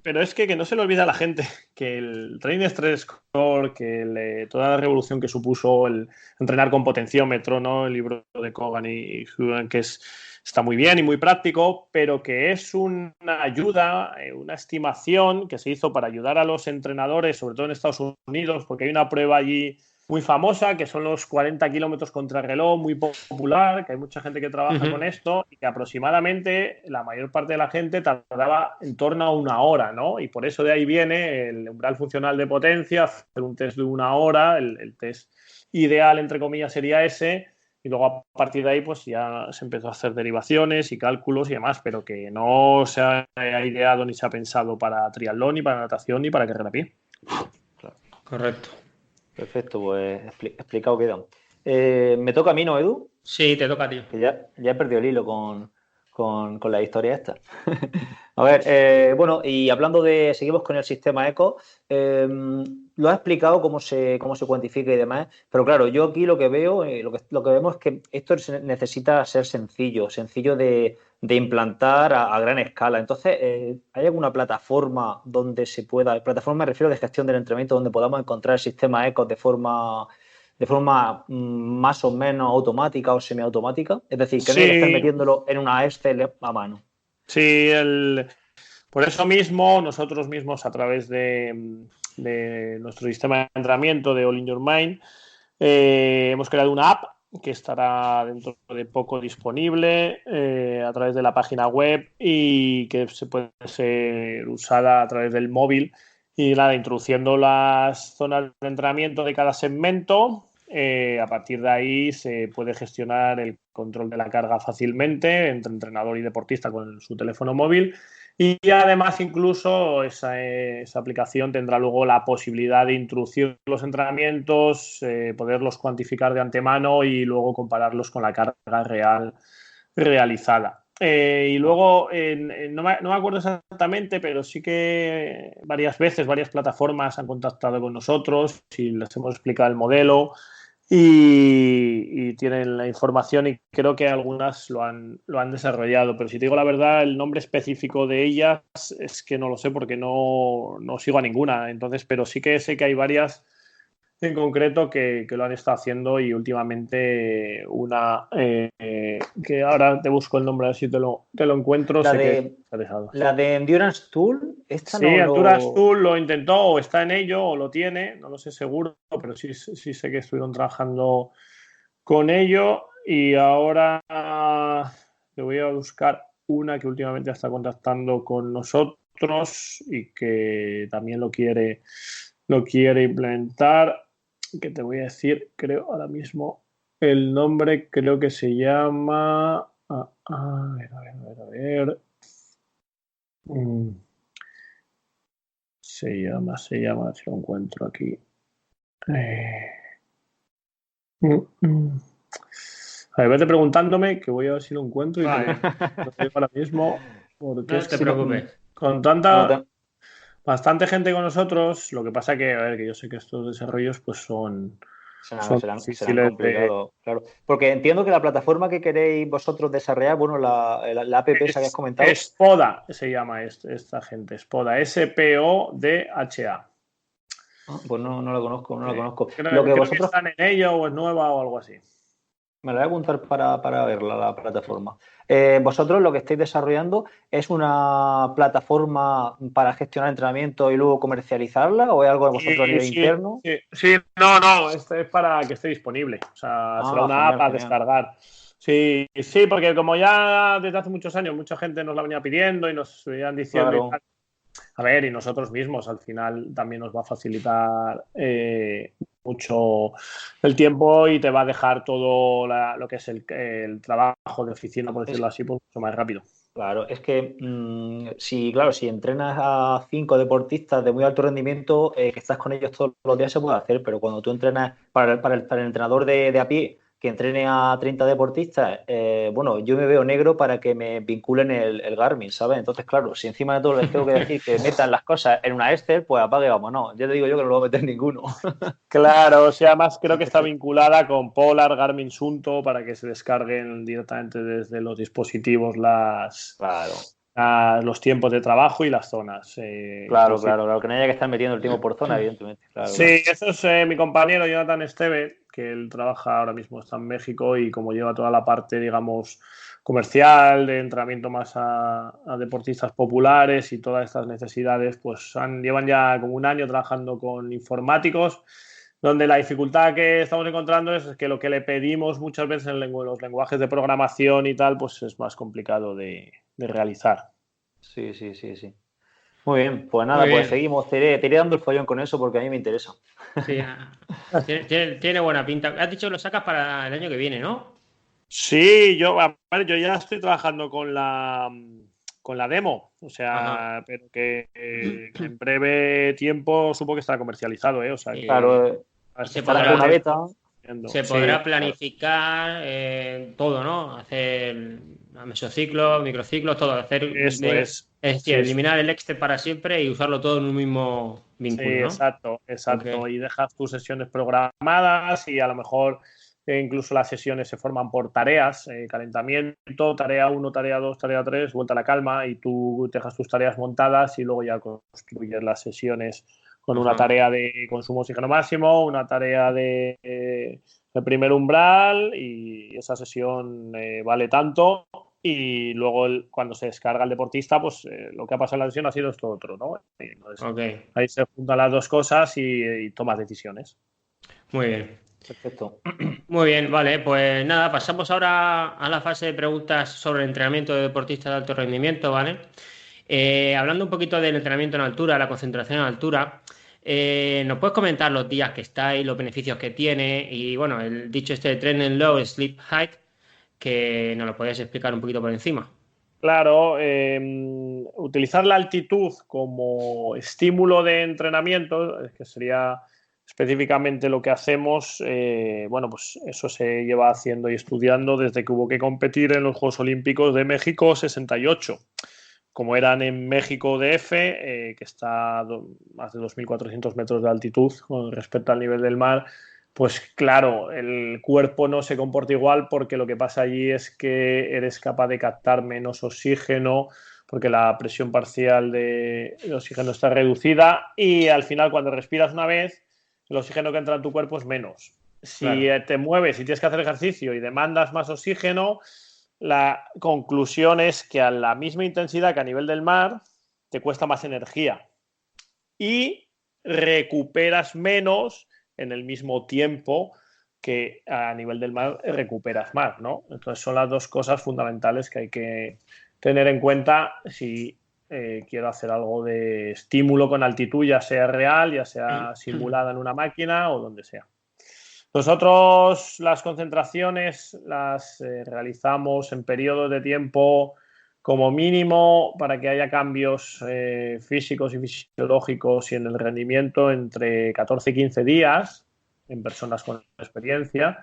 Pero es que no se le olvida a la gente que el Training Stress Score, que toda la revolución que supuso el entrenar con potenciómetro, ¿no? El libro de Kogan y Hugan, que está muy bien y muy práctico, pero que es una ayuda, una estimación que se hizo para ayudar a los entrenadores, sobre todo en Estados Unidos, porque hay una prueba allí muy famosa, que son los 40 kilómetros contrarreloj, muy popular, que hay mucha gente que trabaja con esto, y que aproximadamente la mayor parte de la gente tardaba en torno a 1 hora, ¿no? Y por eso de ahí viene el umbral funcional de potencia, hacer un test de 1 hora, el test ideal, entre comillas, sería ese, y luego a partir de ahí pues ya se empezó a hacer derivaciones y cálculos y demás, pero que no se ha ideado ni se ha pensado para triatlón, ni para natación, ni para carrera a pie. Correcto. Perfecto, pues explicado queda. Me toca a mí, ¿no, Edu? Sí, te toca a ti. Que ya he perdido el hilo con la historia esta. A ver, bueno, y hablando seguimos con el sistema ECO. Lo has explicado cómo se cuantifica y demás, pero claro, yo aquí lo que veo, lo que vemos es que esto necesita ser sencillo de implantar a gran escala. Entonces, ¿hay alguna plataforma donde se pueda, plataforma me refiero de gestión del entrenamiento, donde podamos encontrar el sistema ECO de forma más o menos automática o semiautomática? Es decir, que no hay que estar metiéndolo en una Excel a mano. Sí, por eso mismo nosotros mismos, a través de nuestro sistema de entrenamiento de All in Your Mind, hemos creado una app que estará dentro de poco disponible a través de la página web, y que se puede ser usada a través del móvil, y nada, introduciendo las zonas de entrenamiento de cada segmento. A partir de ahí se puede gestionar el control de la carga fácilmente entre entrenador y deportista con su teléfono móvil, y además incluso esa aplicación tendrá luego la posibilidad de introducir los entrenamientos, poderlos cuantificar de antemano y luego compararlos con la carga real realizada. Y luego, no me acuerdo exactamente, pero sí que varias veces varias plataformas han contactado con nosotros y les hemos explicado el modelo, y tienen la información, y creo que algunas lo han desarrollado, pero si te digo la verdad, el nombre específico de ellas es que no lo sé, porque no sigo a ninguna. Entonces, pero sí que sé que hay varias en concreto que lo han estado haciendo y últimamente una que ahora te busco el nombre a ver si te lo encuentro. La Sé que de, está dejado. la de Endurance Tool, esta Sí, no Altura lo... Azul lo intentó o está en ello o lo tiene, no lo sé seguro, pero sí sé que estuvieron trabajando con ello y ahora te voy a buscar una que últimamente está contactando con nosotros y que también lo quiere implementar, que te voy a decir, creo ahora mismo el nombre, creo que se llama... a ver. Se llama, si lo encuentro aquí. A ver, vete preguntándome, que voy a ver si lo encuentro y Vale. te lo digo ahora mismo, porque No es te que preocupes. con no tanta, te- bastante gente con nosotros, lo que pasa que, a ver, que yo sé que estos desarrollos pues son serán difíciles de... complicados, claro. Porque entiendo que la plataforma que queréis vosotros desarrollar, bueno, la app que habías comentado. Spoda se llama esta gente, Spoda, SPODHA. Pues no la conozco, no la conozco. Lo Creo, que creo que vosotros... están en ello o es nueva o algo así. Me la voy a apuntar para verla, la plataforma. Vosotros lo que estáis desarrollando es una plataforma para gestionar entrenamiento y luego comercializarla, o es algo de vosotros a nivel interno. Sí, no, este es para que esté disponible. O sea, será Ah, una app genial, a genial. descargar. Sí, sí, porque como ya desde hace muchos años mucha gente nos la venía pidiendo y nos venían diciendo y Claro, tal. A ver, y nosotros mismos al final también nos va a facilitar mucho el tiempo y te va a dejar todo lo que es el trabajo de oficina, por decirlo es, así, pues, mucho más rápido. claro, es que si entrenas a 5 deportistas de muy alto rendimiento, que estás con ellos todos los días se puede hacer, pero cuando tú entrenas para el entrenador de a pie, que entrene a 30 deportistas, bueno, yo me veo negro para que me vinculen el Garmin, ¿sabes? Entonces, claro, si encima de todo les tengo que decir que metan las cosas en una Excel, pues apague, vámonos. Ya te digo yo que no lo voy a meter ninguno. Claro, o sea, además creo que está vinculada con Polar, Garmin Sunto para que se descarguen directamente desde los dispositivos Claro. los tiempos de trabajo y las zonas. Claro, que no haya que estar metiendo el tiempo por zona, evidentemente. Claro, Sí, claro. eso es mi compañero Jonathan Esteve, que él trabaja ahora mismo, está en México y como lleva toda la parte, digamos, comercial, de entrenamiento más a deportistas populares y todas estas necesidades, pues llevan ya como un año trabajando con informáticos, donde la dificultad que estamos encontrando es que lo que le pedimos muchas veces en los lenguajes de programación y tal, pues es más complicado de realizar. Sí, sí, sí, sí. Muy bien, pues Muy nada, pues bien. seguimos. Te iré dando el follón con eso porque a mí me interesa. Sí, tiene buena pinta. Has dicho que lo sacas para el año que viene, ¿no? Sí, a ver, yo ya estoy trabajando con la demo, o Ajá. sea, pero que en breve tiempo supongo que estará comercializado, ¿eh? O sea, Claro, que Y se estará como una podrá, beta. Sí, planificar todo, ¿no? Hacer mesociclos, microciclos, todo. eso es. Es decir, Sí, sí, eliminar el Excel para siempre y usarlo todo en un mismo sí, vínculo, ¿no? exacto, Ok. exacto. Y dejas tus sesiones programadas y a lo mejor incluso las sesiones se forman por tareas, calentamiento, tarea 1, tarea 2, tarea 3, vuelta a la calma y tú dejas tus tareas montadas y luego ya construyes las sesiones con una Ajá. tarea de consumo de oxígeno máximo, una tarea de primer umbral y esa sesión vale tanto y luego cuando se descarga el deportista, pues lo que ha pasado en la sesión ha sido esto otro, ¿no? Y entonces, Ok. ahí se juntan las dos cosas y tomas decisiones. Muy bien. Perfecto. Muy bien, vale, pues nada, pasamos ahora a la fase de preguntas sobre el entrenamiento de deportistas de alto rendimiento, ¿vale? Hablando un poquito del entrenamiento en altura, la concentración en altura, ¿nos puedes comentar los días que estáis, los beneficios que tiene y, bueno, el dicho este de Training Low, Sleep Height, que nos lo podéis explicar un poquito por encima? Claro, utilizar la altitud como estímulo de entrenamiento, que sería específicamente lo que hacemos, bueno, pues eso se lleva haciendo y estudiando desde que hubo que competir en los Juegos Olímpicos de México 68. Como eran en México DF, que está a más de 2.400 metros de altitud con respecto al nivel del mar, pues claro, el cuerpo no se comporta igual porque lo que pasa allí es que eres capaz de captar menos oxígeno porque la presión parcial de oxígeno está reducida y al final cuando respiras una vez el oxígeno que entra en tu cuerpo es menos. Si Claro. te mueves y tienes que hacer ejercicio y demandas más oxígeno, la conclusión es que a la misma intensidad que a nivel del mar, te cuesta más energía y recuperas menos en el mismo tiempo que a nivel del mar recuperas más, ¿no? Entonces son las dos cosas fundamentales que hay que tener en cuenta si quiero hacer algo de estímulo con altitud, ya sea real, ya sea simulada en una máquina o donde sea. Nosotros las concentraciones las realizamos en periodos de tiempo como mínimo para que haya cambios físicos y fisiológicos y en el rendimiento entre 14 y 15 días en personas con experiencia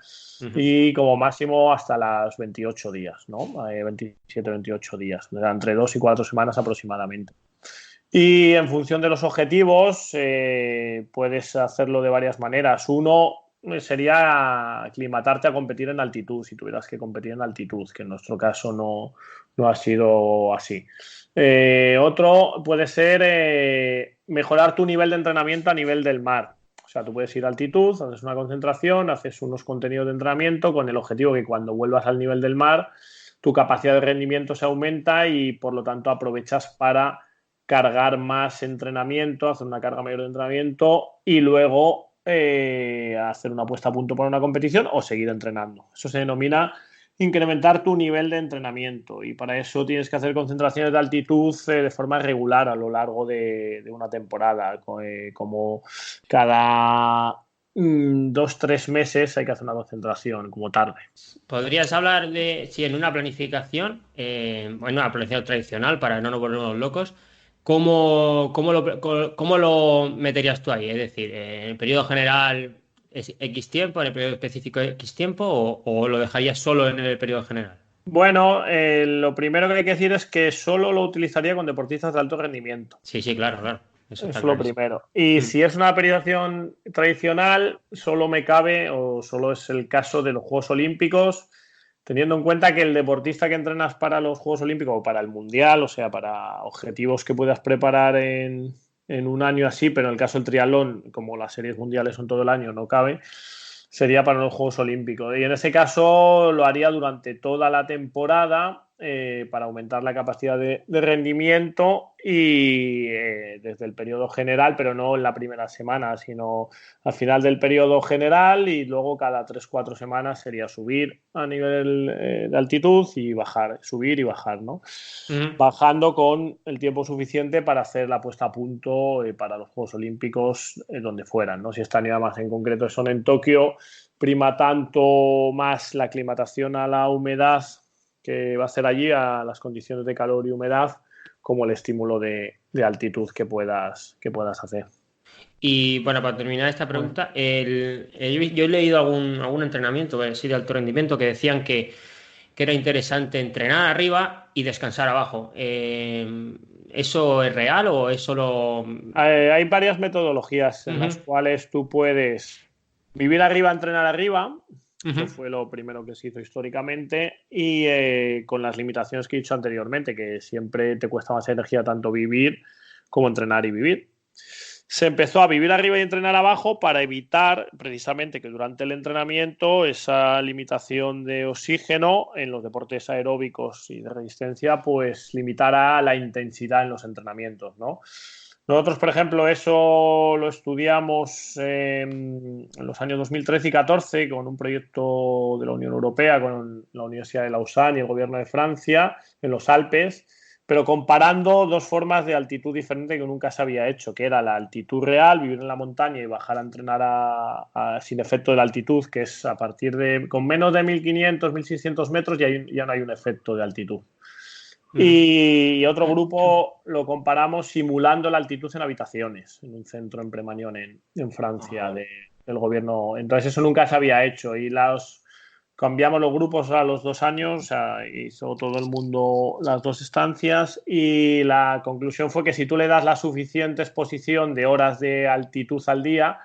y como máximo hasta las 28 días, ¿no? 27, 28 días, entre 2 y 4 semanas aproximadamente. Y en función de los objetivos puedes hacerlo de varias maneras. Uno sería aclimatarte a competir en altitud, si tuvieras que competir en altitud, que en nuestro caso no ha sido así. Otro puede ser mejorar tu nivel de entrenamiento a nivel del mar. O sea, tú puedes ir a altitud, haces una concentración, haces unos contenidos de entrenamiento con el objetivo que cuando vuelvas al nivel del mar, tu capacidad de rendimiento se aumenta y por lo tanto aprovechas para cargar más entrenamiento, hacer una carga mayor de entrenamiento y luego hacer una puesta a punto para una competición o seguir entrenando. Eso se denomina incrementar tu nivel de entrenamiento y para eso tienes que hacer concentraciones de altitud de forma regular a lo largo de una temporada, como cada 2-3 meses hay que hacer una concentración como tarde. ¿Podrías hablar de si en una planificación, bueno, una planificación tradicional para no nos volvernos locos, cómo lo meterías tú ahí? Es decir, en el periodo general es X tiempo, en el periodo específico X tiempo, o lo dejarías solo en el periodo general? Bueno, lo primero que hay que decir es que solo lo utilizaría con deportistas de alto rendimiento. Sí, sí, claro, claro. Eso Eso está es lo clarísimo. primero. Y si es una periodización tradicional, solo me cabe o solo es el caso de los Juegos Olímpicos, teniendo en cuenta que el deportista que entrenas para los Juegos Olímpicos o para el Mundial, o sea, para objetivos que puedas preparar en un año así, pero en el caso del triatlón, como las series mundiales son todo el año, no cabe, sería para los Juegos Olímpicos. Y en ese caso lo haría durante toda la temporada para aumentar la capacidad de rendimiento y desde el periodo general, pero no en la primera semana, sino al final del periodo general y luego cada 3-4 semanas sería subir a nivel de altitud y bajar, subir y bajar, ¿no? Bajando con el tiempo suficiente para hacer la puesta a punto para los Juegos Olímpicos donde fueran, ¿no? Si esta año más en concreto son en Tokio, prima tanto más la aclimatación a la humedad que va a ser allí, a las condiciones de calor y humedad, como el estímulo de altitud que puedas hacer. Y bueno, para terminar esta pregunta, yo he leído algún entrenamiento sí, de alto rendimiento que decían que era interesante entrenar arriba y descansar abajo. ¿Eso es real o es solo...? Hay varias metodologías en las cuales tú puedes vivir arriba, entrenar arriba. Eso fue lo primero que se hizo históricamente y con las limitaciones que he dicho anteriormente, que siempre te cuesta más energía tanto vivir como entrenar y vivir. Se empezó a vivir arriba y entrenar abajo para evitar precisamente que durante el entrenamiento esa limitación de oxígeno en los deportes aeróbicos y de resistencia pues limitara la intensidad en los entrenamientos, ¿no? Nosotros, por ejemplo, eso lo estudiamos en los años 2013 y 2014 con un proyecto de la Unión Europea, con la Universidad de Lausanne y el gobierno de Francia en los Alpes, pero comparando dos formas de altitud diferentes que nunca se había hecho, que era la altitud real, vivir en la montaña y bajar a entrenar sin efecto de la altitud, que es a partir de, con menos de 1500, 1600 metros ya no hay un efecto de altitud. Y otro grupo lo comparamos simulando la altitud en habitaciones, en un centro en Premagnon, en Francia, del gobierno. Entonces eso nunca se había hecho y cambiamos los grupos a los 2 años, o sea, hizo todo el mundo las 2 estancias y la conclusión fue que si tú le das la suficiente exposición de horas de altitud al día,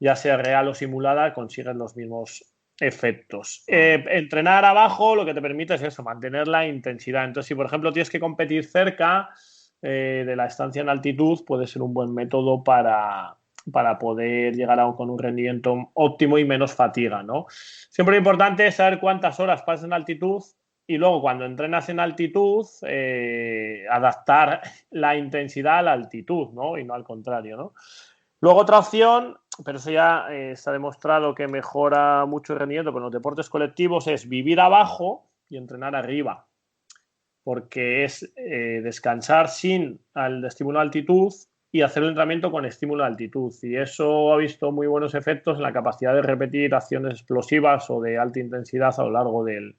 ya sea real o simulada, consigues los mismos efectos. Entrenar abajo lo que te permite es eso, mantener la intensidad. Entonces, si por ejemplo tienes que competir cerca de la estancia en altitud, puede ser un buen método para para poder llegar con un rendimiento óptimo y menos fatiga, ¿no? Siempre lo importante es saber cuántas horas pasas en altitud y luego cuando entrenas en altitud adaptar la intensidad a la altitud, ¿no? Y no al contrario, ¿no? Luego otra opción, pero eso ya se ha demostrado que mejora mucho el rendimiento, pero en los deportes colectivos es vivir abajo y entrenar arriba, porque es descansar sin el estímulo de altitud y hacer el entrenamiento con estímulo de altitud. Y eso ha visto muy buenos efectos en la capacidad de repetir acciones explosivas o de alta intensidad a lo largo del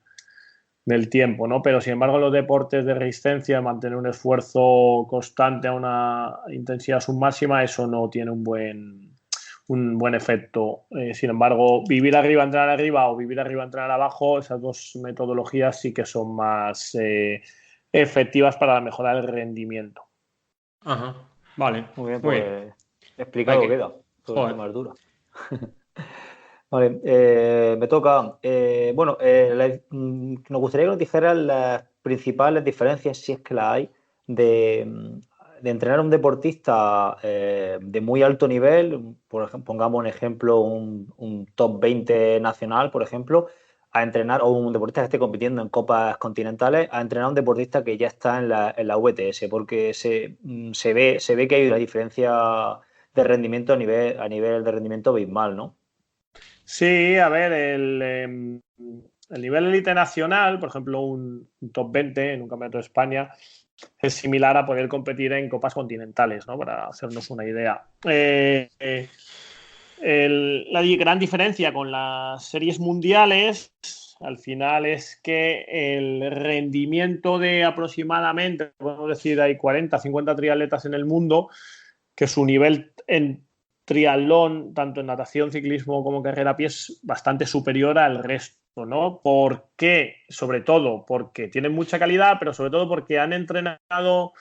tiempo, ¿no? Pero sin embargo, los deportes de resistencia, mantener un esfuerzo constante a una intensidad submáxima, eso no tiene un buen efecto. Sin embargo, vivir arriba, entrenar arriba o vivir arriba, entrenar abajo, esas dos metodologías sí que son más efectivas para mejorar el rendimiento. Ajá, vale. Muy bien, pues explicado queda sobre el tema de altura. Vale, me toca. Nos gustaría que nos dijeras las principales diferencias, si es que las hay, de entrenar a un deportista de muy alto nivel, por ejemplo, pongamos un ejemplo, un top 20 nacional, por ejemplo, a entrenar, o un deportista que esté compitiendo en copas continentales, a entrenar a un deportista que ya está en la VTS, porque se ve que hay una diferencia de rendimiento a nivel de rendimiento abismal, ¿no? Sí, a ver, el nivel élite nacional, por ejemplo, un top 20 en un campeonato de España, es similar a poder competir en copas continentales, ¿no? Para hacernos una idea. La gran diferencia con las series mundiales, al final, es que el rendimiento de aproximadamente, podemos decir, hay 40, 50 triatletas en el mundo, que su nivel en triatlón, tanto en natación, ciclismo como carrera a pie, es bastante superior al resto, ¿no? ¿Por qué? Sobre todo porque tienen mucha calidad, pero sobre todo porque han entrenado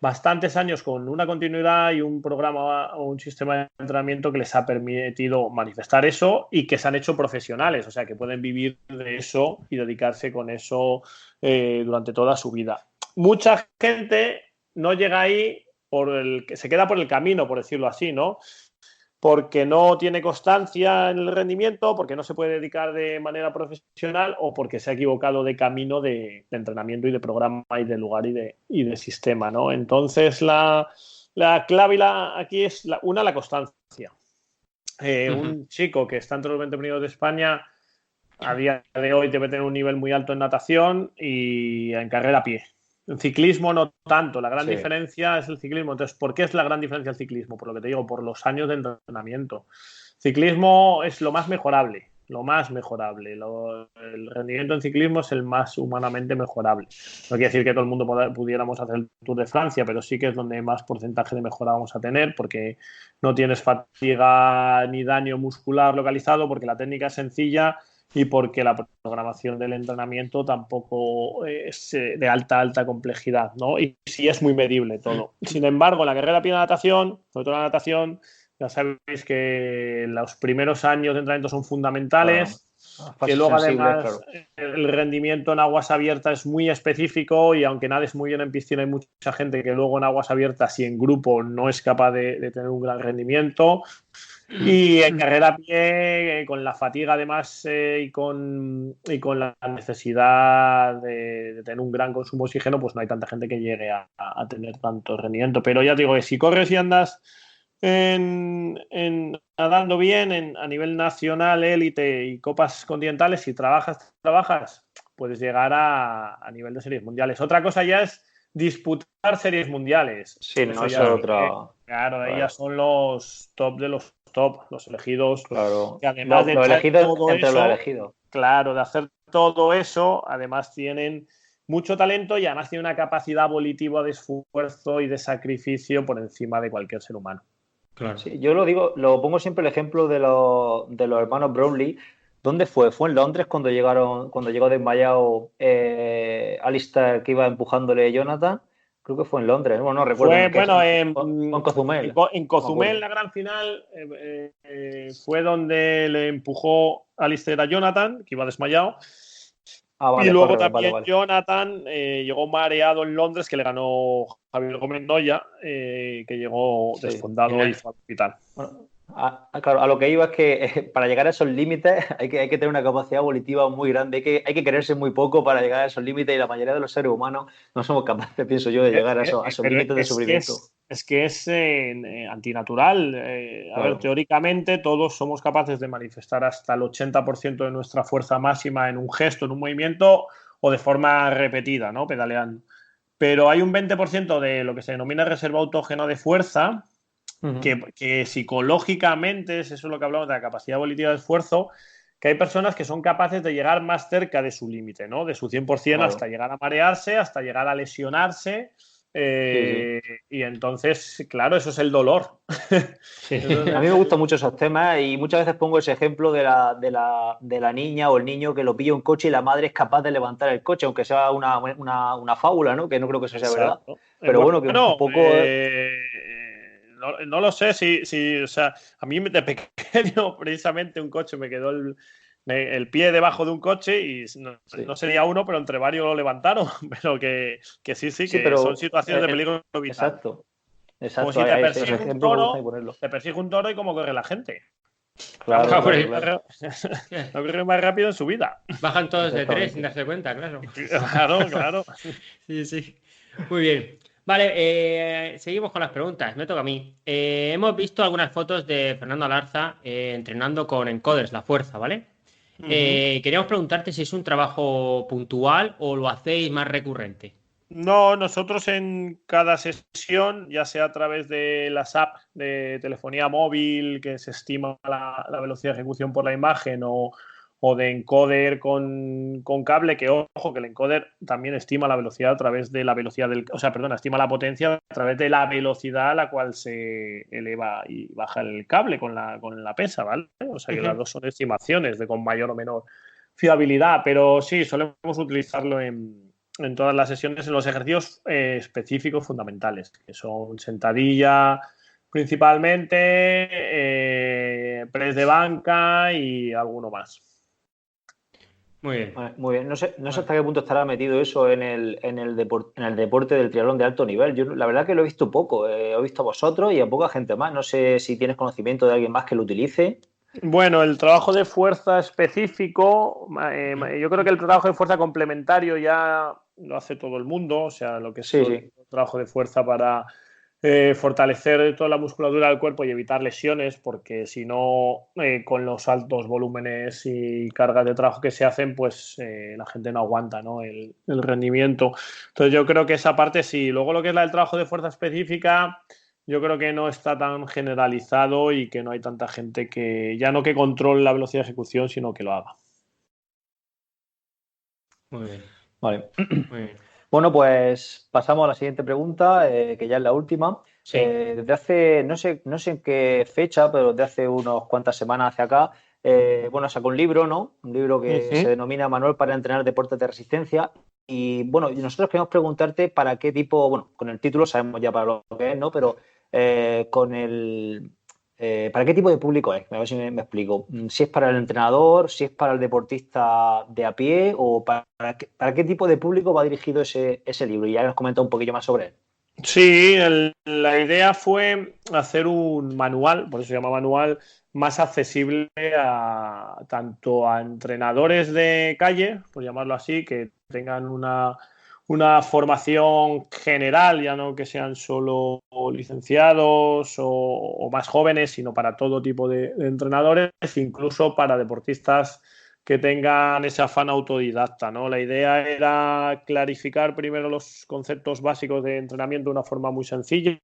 bastantes años con una continuidad y un programa o un sistema de entrenamiento que les ha permitido manifestar eso y que se han hecho profesionales, o sea, que pueden vivir de eso y dedicarse con eso durante toda su vida. Mucha gente no llega ahí se queda por el camino, por decirlo así, ¿no? Porque no tiene constancia en el rendimiento, porque no se puede dedicar de manera profesional o porque se ha equivocado de camino de entrenamiento y de programa y de lugar y de sistema, ¿no? Entonces, la clave aquí es la constancia. Un chico que está entre los 20 primeros de España a día de hoy debe tener un nivel muy alto en natación y en carrera a pie. En ciclismo no tanto, la gran diferencia es el ciclismo. Entonces, ¿por qué es la gran diferencia el ciclismo? Por lo que te digo, por los años de entrenamiento. Ciclismo es lo más mejorable. El rendimiento en ciclismo es el más humanamente mejorable. No quiere decir que todo el mundo pudiéramos hacer el Tour de Francia, pero sí que es donde más porcentaje de mejora vamos a tener, porque no tienes fatiga ni daño muscular localizado, porque la técnica es sencilla y porque la programación del entrenamiento tampoco es de alta complejidad, ¿no? Y sí es muy medible todo. Sin embargo, la carrera a pie de natación, sobre todo la natación, ya sabéis que los primeros años de entrenamiento son fundamentales, que luego además el rendimiento en aguas abiertas es muy específico y aunque nades muy bien en piscina hay mucha gente que luego en aguas abiertas y en grupo no es capaz de tener un gran rendimiento. Y en carrera a pie, con la fatiga además y con la necesidad de tener un gran consumo de oxígeno, pues no hay tanta gente que llegue a tener tanto rendimiento. Pero ya te digo que si corres y andas nadando bien a nivel nacional, élite y copas continentales, si trabajas, puedes llegar a nivel de series mundiales. Otra cosa ya es disputar series mundiales. Sí, no, eso es otra. Claro, ahí ya son los top de los top, los elegidos. Claro. Que además los elegidos entre los elegidos. Claro, de hacer todo eso, además tienen mucho talento y además tienen una capacidad volitiva de esfuerzo y de sacrificio por encima de cualquier ser humano. Claro. Sí, yo lo pongo siempre el ejemplo de los hermanos Brownlee. ¿Dónde fue? ¿Fue en Londres cuando llegó desmayado Alistair, que iba empujándole a Jonathan? Creo que fue en Londres, no recuerdo. En Cozumel. En Cozumel, la gran final, fue donde le empujó Alistair a Jonathan, que iba desmayado. vale, Y luego Farrell, también vale. Jonathan llegó mareado en Londres, que le ganó Javier Gómez Noya, que llegó Sí. desfondado y fue al hospital. Bueno, claro, a lo que iba es que para llegar a esos límites hay que tener una capacidad volitiva muy grande, hay que quererse muy poco para llegar a esos límites y la mayoría de los seres humanos no somos capaces, pienso yo, de llegar a esos Pero límites de sufrimiento. es que es antinatural. A ver, Claro, teóricamente todos somos capaces de manifestar hasta el 80% de nuestra fuerza máxima en un gesto, en un movimiento o de forma repetida, ¿no? Pedaleando. Pero hay un 20% de lo que se denomina reserva autógena de fuerza que psicológicamente, es eso lo que hablamos de la capacidad volitiva de esfuerzo, que hay personas que son capaces de llegar más cerca de su límite, ¿no? De su 100% hasta claro. llegar a marearse, hasta llegar a lesionarse. Sí, sí. Y entonces, claro, eso es el dolor. Sí, Eso a mí me gustan mucho esos temas y muchas veces pongo ese ejemplo de la niña o el niño que lo pilla un coche y la madre es capaz de levantar el coche, aunque sea una fábula, ¿no? Que no creo que eso sea verdad. Exacto. Pero bueno, que un Bueno, poco. no lo sé o sea, a mí de pequeño precisamente un coche me quedó el pie debajo de un coche y no Sí, sería uno, pero entre varios lo levantaron, pero que sí, sí, que son pero. situaciones de peligro vital. Exacto, Como exacto. si te Esos persigue un ejemplos me gusta y toro, ponerlo. te persigue un toro y cómo corre la gente. Claro, No claro, corre claro. no corre más rápido en su vida. Bajan todos de tres sin Exactamente. darse cuenta, claro. Claro, claro. Sí, sí. Muy bien. Vale, seguimos con las preguntas. Me toca a mí. Hemos visto algunas fotos de Fernando Alarza entrenando con Encoders, la fuerza, ¿vale? Queríamos preguntarte si es un trabajo puntual o lo hacéis más recurrente. No, nosotros en cada sesión, ya sea a través de las apps de telefonía móvil, que se estima la velocidad de ejecución por la imagen, o de encoder con cable, que ojo, que el encoder también estima la velocidad a través de la velocidad o sea, perdona, estima la potencia a través de la velocidad a la cual se eleva y baja el cable con la pesa, ¿vale? O sea que las dos son estimaciones de con mayor o menor fiabilidad, pero sí, solemos utilizarlo en todas las sesiones en los ejercicios específicos fundamentales, que son sentadilla principalmente, press de banca y alguno más. Muy bien. Vale, muy bien. No sé Bueno. hasta qué punto estará metido eso en el deporte del triatlón de alto nivel. Yo la verdad que lo he visto poco. He visto a vosotros y a poca gente más. No sé si tienes conocimiento de alguien más que lo utilice. Bueno, el trabajo de fuerza específico, yo creo que el trabajo de fuerza complementario ya lo hace todo el mundo, o sea, lo que es Sí, todo sí. el trabajo de fuerza para fortalecer toda la musculatura del cuerpo y evitar lesiones, porque si no, con los altos volúmenes y cargas de trabajo que se hacen, pues la gente no aguanta, ¿no? El rendimiento. Entonces yo creo que esa parte sí. Luego lo que es la del trabajo de fuerza específica, yo creo que no está tan generalizado y que no hay tanta gente que ya no que controle la velocidad de ejecución, sino que lo haga. Muy bien. Vale. Muy bien. Bueno, pues pasamos a la siguiente pregunta, que ya es la última. Sí. Desde hace, no sé en qué fecha, pero desde hace unas cuantas semanas hacia acá, bueno, sacó un libro, ¿no? Un libro que se Uh-huh. denomina Manual para entrenar deportes de resistencia. Y bueno, y nosotros queremos preguntarte para qué tipo, bueno, con el título sabemos ya para lo que es, ¿no? Pero con el, ¿para qué tipo de público es? A ver si me explico. Si es para el entrenador, si es para el deportista de a pie o para qué tipo de público va dirigido ese libro. Y ya nos comenta un poquillo más sobre él. Sí, la idea fue hacer un manual, por eso se llama manual, más accesible tanto a entrenadores de calle, por llamarlo así, que tengan una formación general, ya no que sean solo licenciados o más jóvenes, sino para todo tipo de entrenadores, incluso para deportistas que tengan ese afán autodidacta, ¿no? La idea era clarificar primero los conceptos básicos de entrenamiento de una forma muy sencilla,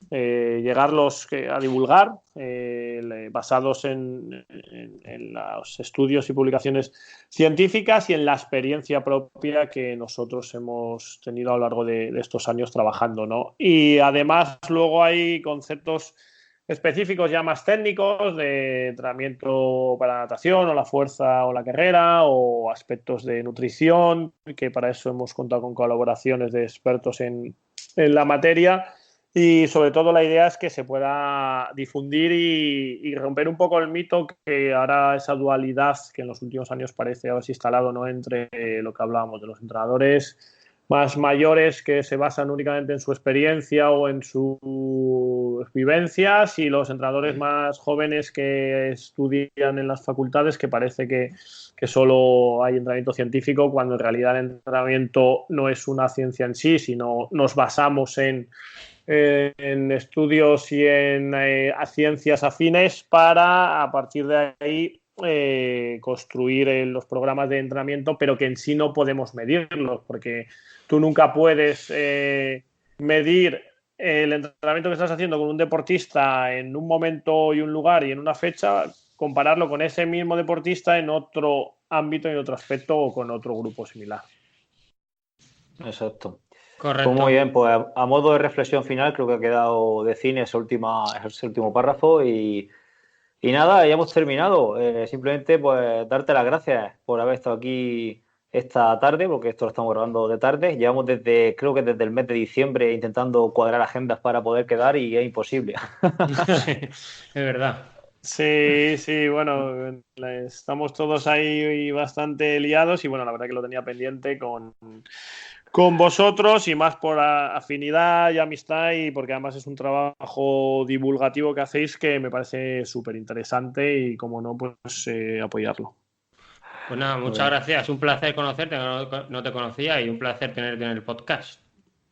llegarlos a divulgar, basados en los estudios y publicaciones científicas y en la experiencia propia que nosotros hemos tenido a lo largo de estos años trabajando, ¿no? Y además luego hay conceptos específicos ya más técnicos de entrenamiento para natación o la fuerza o la carrera o aspectos de nutrición, que para eso hemos contado con colaboraciones de expertos en la materia Y sobre todo la idea es que se pueda difundir y romper un poco el mito que ahora esa dualidad que en los últimos años parece haberse instalado, ¿no?, entre lo que hablábamos de los entrenadores más mayores que se basan únicamente en su experiencia o en sus vivencias, y los entrenadores más jóvenes que estudian en las facultades, que parece que solo hay entrenamiento científico, cuando en realidad el entrenamiento no es una ciencia en sí, sino nos basamos en estudios y en ciencias afines para, a partir de ahí, construir los programas de entrenamiento, pero que en sí no podemos medirlos, porque tú nunca puedes medir el entrenamiento que estás haciendo con un deportista en un momento y un lugar y en una fecha, compararlo con ese mismo deportista en otro ámbito, en otro aspecto o con otro grupo similar. Exacto. Correcto. Pues muy bien, pues a modo de reflexión final creo que ha quedado de cine ese último párrafo y nada, ya hemos terminado. Simplemente pues darte las gracias por haber estado aquí esta tarde, porque esto lo estamos grabando de tarde. Llevamos creo que desde el mes de diciembre intentando cuadrar agendas para poder quedar y es imposible. Es verdad. Sí, bueno, estamos todos ahí bastante liados y bueno, la verdad que lo tenía pendiente con vosotros, y más por afinidad y amistad, y porque además es un trabajo divulgativo que hacéis que me parece súper interesante y, como no, pues apoyarlo. Pues nada, muchas gracias. Un placer conocerte, no te conocía, y un placer tenerte en el podcast.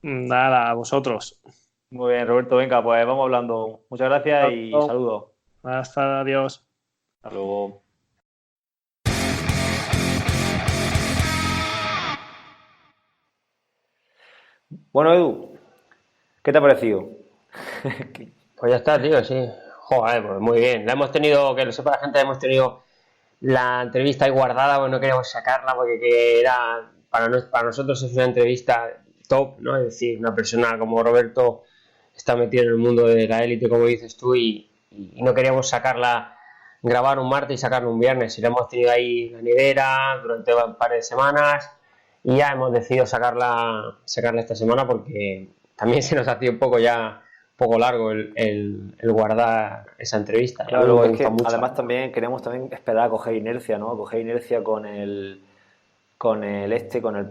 Nada, a vosotros. Muy bien, Roberto, venga, pues vamos hablando. Muchas gracias y saludos. Hasta, adiós. Hasta luego. Bueno, Edu, ¿qué te ha parecido? Pues ya está, tío, sí. Joder, pues muy bien. La hemos tenido, que lo sepa la gente, hemos tenido la entrevista ahí guardada, pues no queríamos sacarla porque que era para nosotros es una entrevista top, ¿no? Es decir, una persona como Roberto está metido en el mundo de la élite, como dices tú, y no queríamos grabar un martes y sacarlo un viernes. Y la hemos tenido ahí la nevera durante un par de semanas y ya hemos decidido sacarla esta semana porque también se nos hacía un poco largo el guardar esa entrevista. Claro, es que además también queremos esperar a coger inercia, ¿no? A coger inercia con el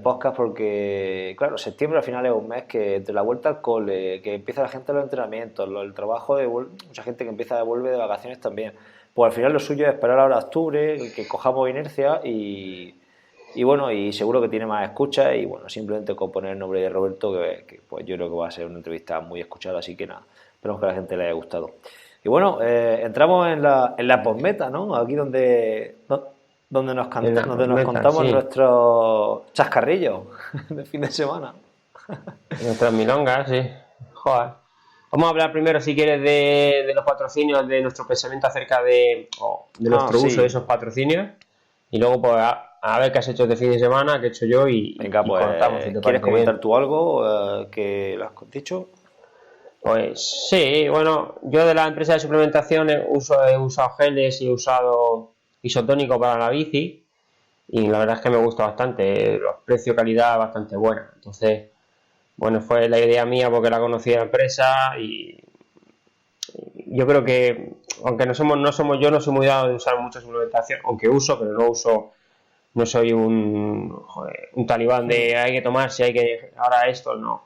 podcast, porque claro, septiembre al final es un mes que entre la vuelta al cole, que empieza la gente a los entrenamientos, el trabajo de mucha gente que vuelve de vacaciones también, pues al final lo suyo es esperar ahora a octubre, que cojamos inercia y bueno, y seguro que tiene más escuchas, y bueno, simplemente con poner el nombre de Roberto, que pues yo creo que va a ser una entrevista muy escuchada, así que nada, esperamos que a la gente le haya gustado. Y bueno, entramos en la postmeta, ¿no? Aquí donde nos contamos sí, nuestros chascarrillos de fin de semana. Nuestras milongas, sí. Joder. Vamos a hablar primero, si quieres, de los patrocinios, de nuestro pensamiento acerca de nuestro uso de esos patrocinios, y luego pues a ver qué has hecho este fin de semana, qué he hecho yo y venga, pues contamos. Si ¿quieres comentar bien tú algo que lo has dicho? Pues sí, bueno, yo de la empresa de suplementación he usado geles y he usado isotónico para la bici, y la verdad es que me gusta bastante, los precio-calidad bastante buena. Entonces, bueno, fue la idea mía porque la conocí de la empresa, y yo creo que, aunque yo no soy muy dado de usar mucha suplementación, aunque uso, pero no soy un talibán de hay que tomarse, hay que ahora esto, no.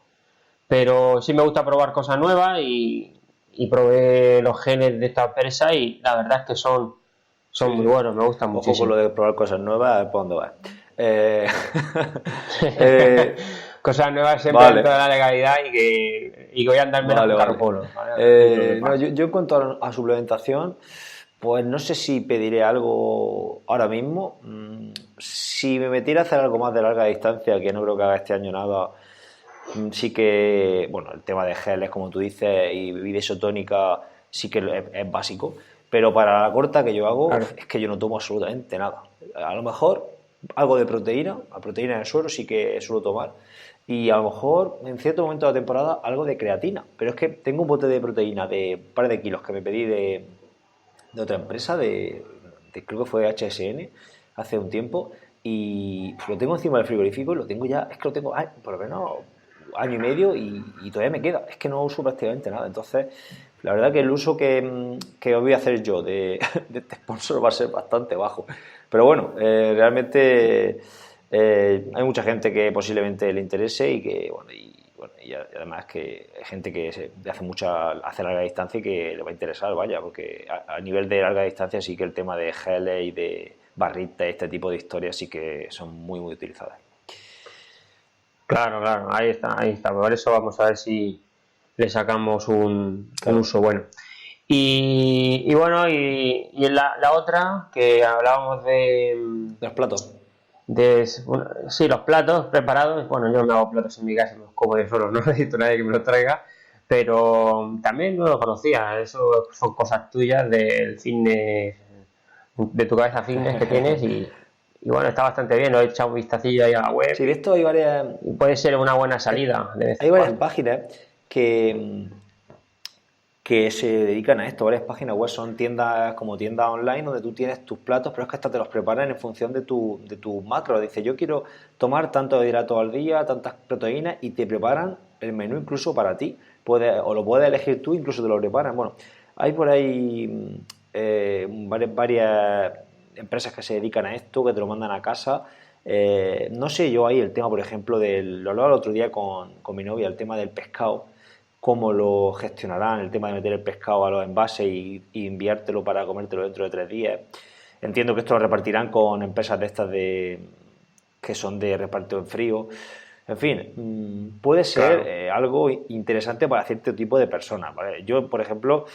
Pero sí me gusta probar cosas nuevas y probé los geles de esta empresa y la verdad es que son muy buenos, me gustan mucho. Ojo con lo de probar cosas nuevas, a ver por dónde vas. Cosas nuevas siempre dentro de la legalidad y que voy a andarme en carro polo. Yo en cuanto a suplementación, pues no sé si pediré algo ahora mismo. Si me metiera a hacer algo más de larga distancia, que no creo que haga este año nada, sí que, bueno, el tema de geles, como tú dices, y bebida isotónica sí que es básico, pero para la corta que yo hago, claro, es que yo no tomo absolutamente nada. A lo mejor algo de proteína, en el suero sí que suelo tomar, y a lo mejor en cierto momento de la temporada algo de creatina, pero es que tengo un bote de proteína de un par de kilos que me pedí de otra empresa, creo que fue HSN, hace un tiempo, y lo tengo encima del frigorífico y lo tengo ya, es que lo tengo por lo menos año y medio y todavía me queda. Es que no uso prácticamente nada. Entonces, la verdad que el uso que voy a hacer yo de este sponsor va a ser bastante bajo. Pero bueno, realmente hay mucha gente que posiblemente le interese y que, bueno, y además que hay gente que hace larga distancia y que le va a interesar, vaya, porque a nivel de larga distancia sí que el tema de geles y de barritas, este tipo de historias sí que son muy, muy utilizadas. Claro, ahí está. Por eso vamos a ver si le sacamos un uso bueno. Y bueno, y en la otra, que hablábamos de los platos. Sí, los platos preparados. Bueno, yo me hago platos en mi casa, me los como yo solo, no necesito nadie que me los traiga. Pero también no lo conocía. Eso son cosas tuyas del fitness, de tu cabeza fitness que tienes y bueno, está bastante bien. Lo he echado un vistacillo ahí a la web. Sí, de esto hay varias. Puede ser una buena salida. Hay varias páginas que se dedican a esto. Varias páginas web son tiendas online donde tú tienes tus platos, pero es que hasta te los preparan en función de tu macro. Dice, yo quiero tomar tanto hidratos al día, tantas proteínas, y te preparan el menú incluso para ti. O lo puedes elegir tú, incluso te lo preparan. Bueno, hay por ahí varias empresas que se dedican a esto, que te lo mandan a casa. No sé yo ahí el tema, por ejemplo, lo hablaba el otro día con mi novia, el tema del pescado, cómo lo gestionarán, el tema de meter el pescado a los envases y enviártelo para comértelo dentro de 3 días. Entiendo que esto lo repartirán con empresas de estas que son de reparto en frío. En fin, puede ser algo interesante para cierto tipo de personas, ¿vale? Yo, por ejemplo,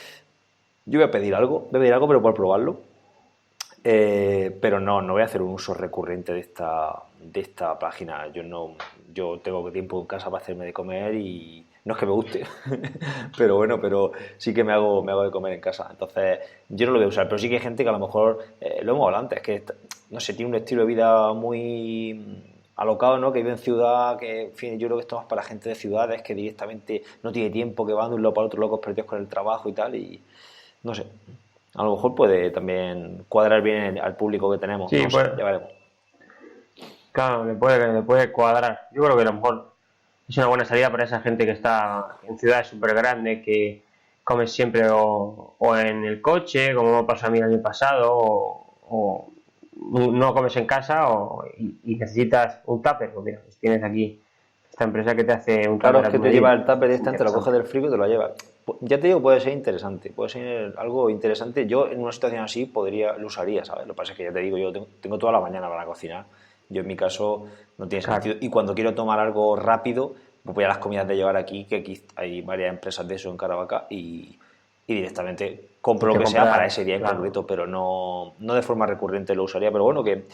voy a pedir algo, pero por probarlo. Pero no voy a hacer un uso recurrente de esta página. Yo tengo tiempo en casa para hacerme de comer y no es que me guste, pero bueno, pero sí que me hago de comer en casa. Entonces, yo no lo voy a usar, pero sí que hay gente que a lo mejor, lo hemos hablado antes, que no sé, tiene un estilo de vida muy alocado, ¿no? Que vive en ciudad, que, en fin, yo creo que esto es más para gente de ciudades que directamente no tiene tiempo, que van de un lado para otro locos perdidos con el trabajo y tal, y no sé. A lo mejor puede también cuadrar bien al público que tenemos. Sí, no sé, ya veremos. Claro, le puede cuadrar. Yo creo que a lo mejor es una buena salida para esa gente que está en ciudades súper grandes, que come siempre o en el coche, como me pasó a mí el año pasado, o no comes en casa y necesitas un tupper. Pues mira, pues tienes aquí esta empresa que te hace un tupper. Claro, es que te lleva el tupper te lo coges del frigo y te lo lleva. Ya te digo, puede ser interesante, puede ser algo interesante. Yo en una situación así lo usaría, ¿sabes? Lo que pasa es que ya te digo, yo tengo toda la mañana para cocinar. Yo en mi caso no tiene sentido. Y cuando quiero tomar algo rápido, pues voy a las comidas de llevar aquí, que aquí hay varias empresas de eso en Caravaca, y directamente compro lo que sea para ese día en concreto, pero no de forma recurrente lo usaría. Pero bueno, que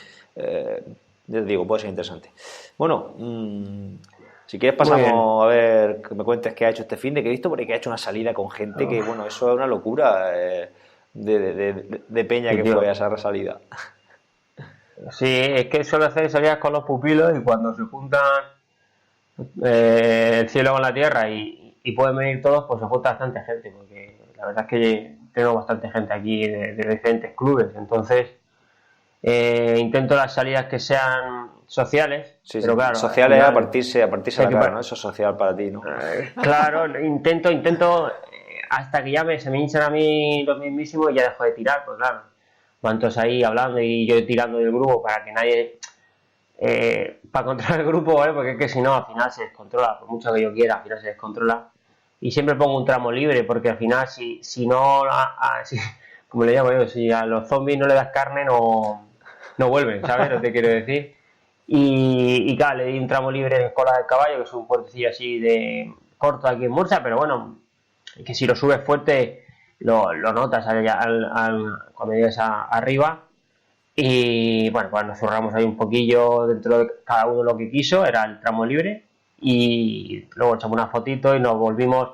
ya te digo, puede ser interesante. Bueno, si quieres pasamos a ver que me cuentes qué ha hecho este fin de que he visto, porque he hecho una salida con gente que, bueno, eso es una locura de peña que fue a esa salida. Sí, es que suelo hacer salidas con los pupilos y cuando se juntan el cielo con la tierra y pueden venir todos, pues se junta bastante gente, porque la verdad es que tengo bastante gente aquí de diferentes clubes, entonces intento las salidas que sean sociales, sí, pero claro, sociales es a partirse la cara, ¿no? Eso es social para ti, ¿no? Claro, intento hasta que se me hinchan a mí los mismísimos y ya dejo de tirar, pues claro, van todos ahí hablando y yo tirando del grupo para que nadie para controlar el grupo, ¿vale? Porque es que si no al final se descontrola, por mucho que yo quiera, al final se descontrola y siempre pongo un tramo libre porque al final si no como le llamo yo, si a los zombies no le das carne no vuelven, ¿sabes? No te quiero decir. Y claro, le di un tramo libre en Cola del Caballo, que es un puertecillo así de corto aquí en Murcia, pero bueno, que si lo subes fuerte lo notas cuando llegues arriba. Y bueno, pues nos cerramos ahí un poquillo dentro de cada uno lo que quiso, era el tramo libre, y luego echamos una fotito y nos volvimos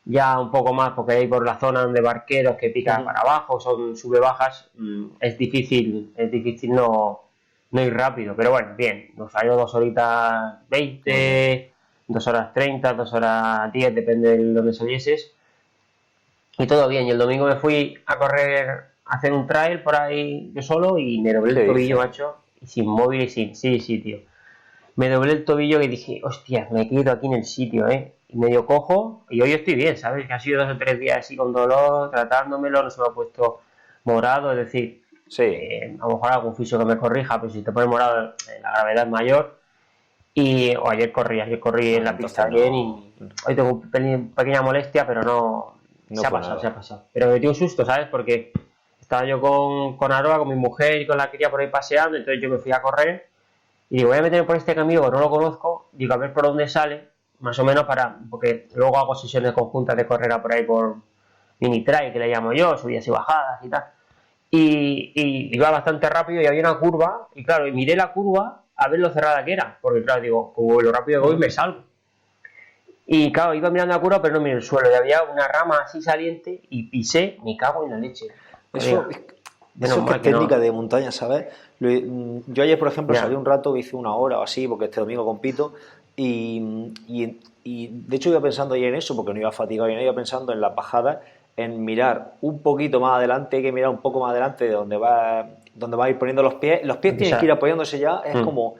ya un poco más, porque ahí por la zona donde barqueros que pican para abajo, son sube-bajas, es difícil no ir rápido, pero bueno, bien, nos salió 2 horitas 20, 2 horas 30, 2 horas 10, depende de donde salieses, y todo bien. Y el domingo me fui a correr, a hacer un trail por ahí yo solo y me doblé el tobillo, macho, y sin móvil y sin... Sí, tío. me doblé el tobillo y dije, hostia, me quedo aquí en el sitio, y medio cojo, y hoy estoy bien, ¿sabes? Que ha sido 2 o 3 días así con dolor, tratándomelo, no se me ha puesto morado, es decir, Sí, a lo mejor algún fisio que me corrija, pero si te pones morado, la gravedad es mayor. O ayer corrí en la entonces pista bien no, y hoy tengo pequeña molestia, pero no no se ha fue pasado, nada. se ha pasado. Pero me dio un susto, ¿sabes? Porque estaba yo con Aroa, con mi mujer y con la cría por ahí paseando, entonces yo me fui a correr y digo, voy a meterme por este camino que no lo conozco, digo, a ver por dónde sale, más o menos porque luego hago sesiones conjuntas de carrera por ahí por mini trail, que le llamo yo, subidas y bajadas y tal. Y iba bastante rápido y había una curva, y claro, y miré la curva a ver lo cerrada que era, porque claro, digo, como lo rápido que voy me salgo. Y claro, iba mirando la curva, pero no miré el suelo, y había una rama así saliente, y pisé, me cago en la leche. Eso, Menos eso es que mal es que técnica no. de montaña, ¿sabes? Yo ayer, por ejemplo, salí Ya, un rato, hice 1 hora o así, porque este domingo compito, y de hecho iba pensando ayer en eso, porque no iba fatigado, y no iba pensando en las bajadas, en mirar un poquito más adelante, hay que mirar un poco más adelante de donde va a ir poniendo los pies. Los pies tienen que ir pisar. apoyándose ya, es Mm, como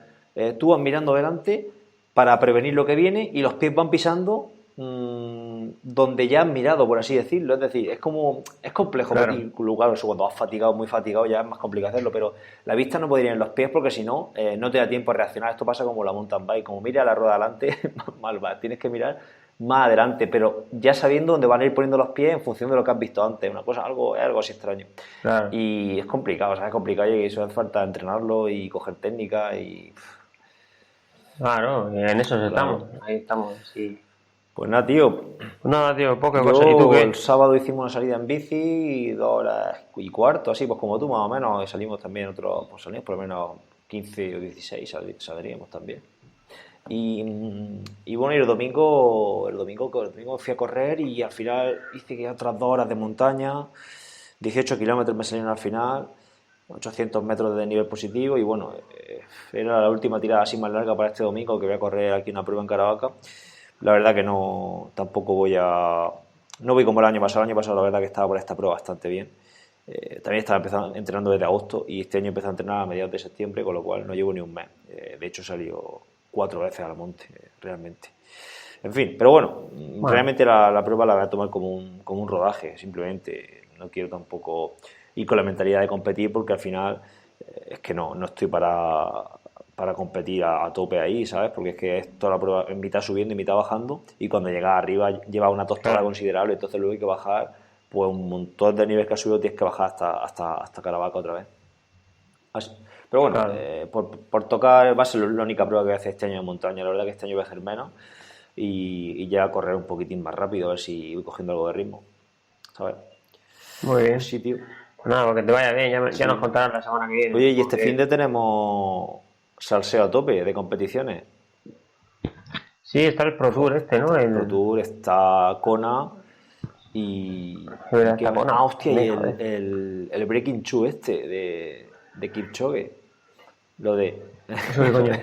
tú vas mirando adelante para prevenir lo que viene y los pies van pisando donde ya has mirado, por así decirlo. Es decir, es complejo, claro, y lugar, eso, cuando vas fatigado, muy fatigado, ya es más complicado hacerlo, pero la vista no podría ir en los pies porque si no, no te da tiempo a reaccionar. Esto pasa como la mountain bike, como mira la rueda adelante, mal va, tienes que mirar más adelante, pero ya sabiendo dónde van a ir poniendo los pies en función de lo que has visto antes, una cosa, es algo así extraño. claro. Y es complicado, o sea, es complicado y eso hace falta entrenarlo y coger técnica y Claro, en eso claro. estamos, ahí estamos, sí. Pues nada, tío, Pues nada, tío, poca cosa. ¿Y tú yo el qué? sábado hicimos una salida en bici, 2 horas y cuarto, así pues como tú más o menos, y salimos también pues salimos por lo menos 15 o 16 saldríamos también. Y bueno, y el domingo fui a correr y al final hice que otras 2 horas de montaña, 18 kilómetros me salieron al final, 800 metros de nivel positivo y bueno, era la última tirada así más larga para este domingo que voy a correr aquí una prueba en Caravaca. La verdad que no, tampoco no voy como el año pasado la verdad que estaba por esta prueba bastante bien. También estaba entrenando desde agosto y este año empecé a entrenar a mediados de septiembre, con lo cual no llevo ni un mes. De hecho, he salido 4 veces al monte, realmente. En fin, pero bueno, Bueno, realmente la prueba la voy a tomar como un rodaje, simplemente. No quiero tampoco ir con la mentalidad de competir porque al final es que no estoy para competir a tope ahí, ¿sabes? Porque es que es toda la prueba en mitad subiendo y mitad bajando y cuando llegas arriba lleva una tostada claro. considerable, entonces luego hay que bajar pues un montón de niveles que has subido, tienes que bajar hasta Caravaca otra vez. Pero bueno, Claro. por tocar va a ser la única prueba que voy a hacer este año en montaña. La verdad que este año voy a hacer menos y ya correr un poquitín más rápido, a ver si voy cogiendo algo de ritmo. ¿Sabes? Muy Pues bien. sí, tío. Pues nada, porque te vaya bien, ya nos Sí. contarás la semana que viene. Oye, y Muy este fin bien. de tenemos salseo a tope de competiciones. Sí, está el Pro Tour este, ¿no? Está el Pro Tour, está Kona y qué Está más. Kona. Hostia, y También, el, joder. el, el Breaking Two este de Kipchoge. Lo de. ¿Eso qué coño es?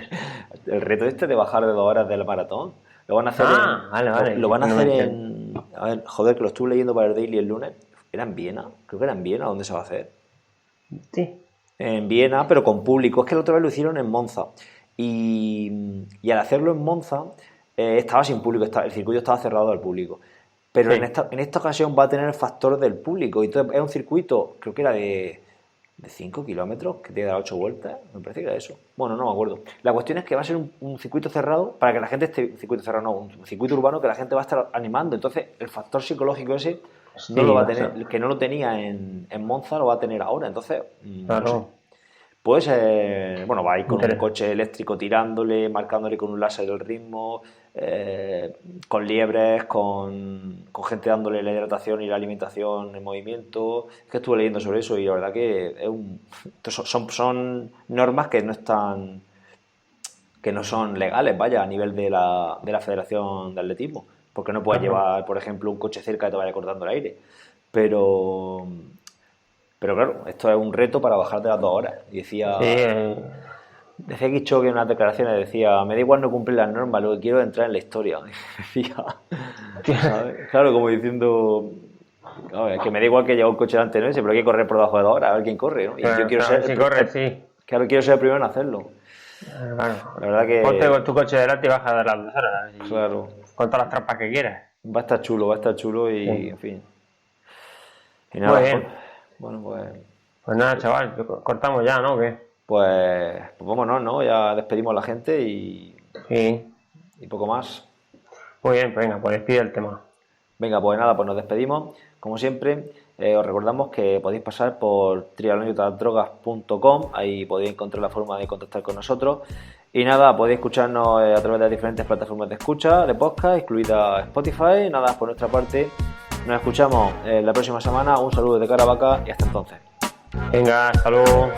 El reto este de bajar de 2 horas del maratón. Lo van a hacer en. Ah, vale, Lo vale. van a No me hacer entiendo. en. A ver, joder, que lo estuve leyendo para el Daily el lunes. ¿Era en Viena? Creo que era en Viena, ¿dónde se va a hacer? Sí. En Viena, pero con público. Es que la otra vez lo hicieron en Monza. Y al hacerlo en Monza, estaba sin público, el circuito estaba cerrado al público. Pero en Sí. esta ocasión va a tener el factor del público. Y entonces es un circuito, creo que era de 5 kilómetros, que tiene que dar 8 vueltas. Me parece que era eso. Bueno, no me acuerdo. La cuestión es que va a ser un circuito cerrado para que la gente esté. Circuito cerrado, no, un circuito urbano que la gente va a estar animando. Entonces, el factor psicológico ese no lo Sí, va a va a ser. tener, que no lo tenía en Monza, lo va a tener ahora. Entonces, no sé. Claro. Pues, bueno, va a ir con un Inter- coche eléctrico tirándole, marcándole con un láser el ritmo, con liebres, con gente dándole la hidratación y la alimentación en movimiento. Es que estuve leyendo sobre eso y la verdad que son normas que no son legales, vaya, a nivel de la Federación de Atletismo. Porque no puedes Claro. llevar, por ejemplo, un coche cerca que te vaya cortando el aire. Pero, pero claro, esto es un reto para bajar de las 2 horas. Y Sí, decía Kipchoge en unas declaraciones, decía, me da igual no cumplir las normas, lo que quiero es entrar en la historia. Decía, ¿sabes? Claro, como diciendo, claro, es que me da igual que lleve un coche delante de pero hay que correr por debajo de 2 horas, a ver quién corre, ¿no? Y yo quiero claro, ser si corre, sí. claro, quiero ser el primero en hacerlo. Claro. La verdad que... Ponte con tu coche delante y baja de las 2 horas. Claro. Con todas las trampas que quieras. Va a estar chulo y, Sí. en fin. Y nada, Muy bien. bueno, pues... Pues nada, chaval, cortamos ya, ¿no? ¿O qué? Pues vámonos, ¿no? Ya despedimos a la gente y Sí. poco más. Muy bien, pues venga, pues despide el tema. Venga, pues nada, pues nos despedimos. Como siempre, os recordamos que podéis pasar por triathlonyotradrogas.com. Ahí podéis encontrar la forma de contactar con nosotros. Y nada, podéis escucharnos a través de las diferentes plataformas de escucha, de podcast, incluida Spotify. Nada, por nuestra parte, nos escuchamos la próxima semana. Un saludo de Caravaca y hasta entonces. Venga, hasta luego.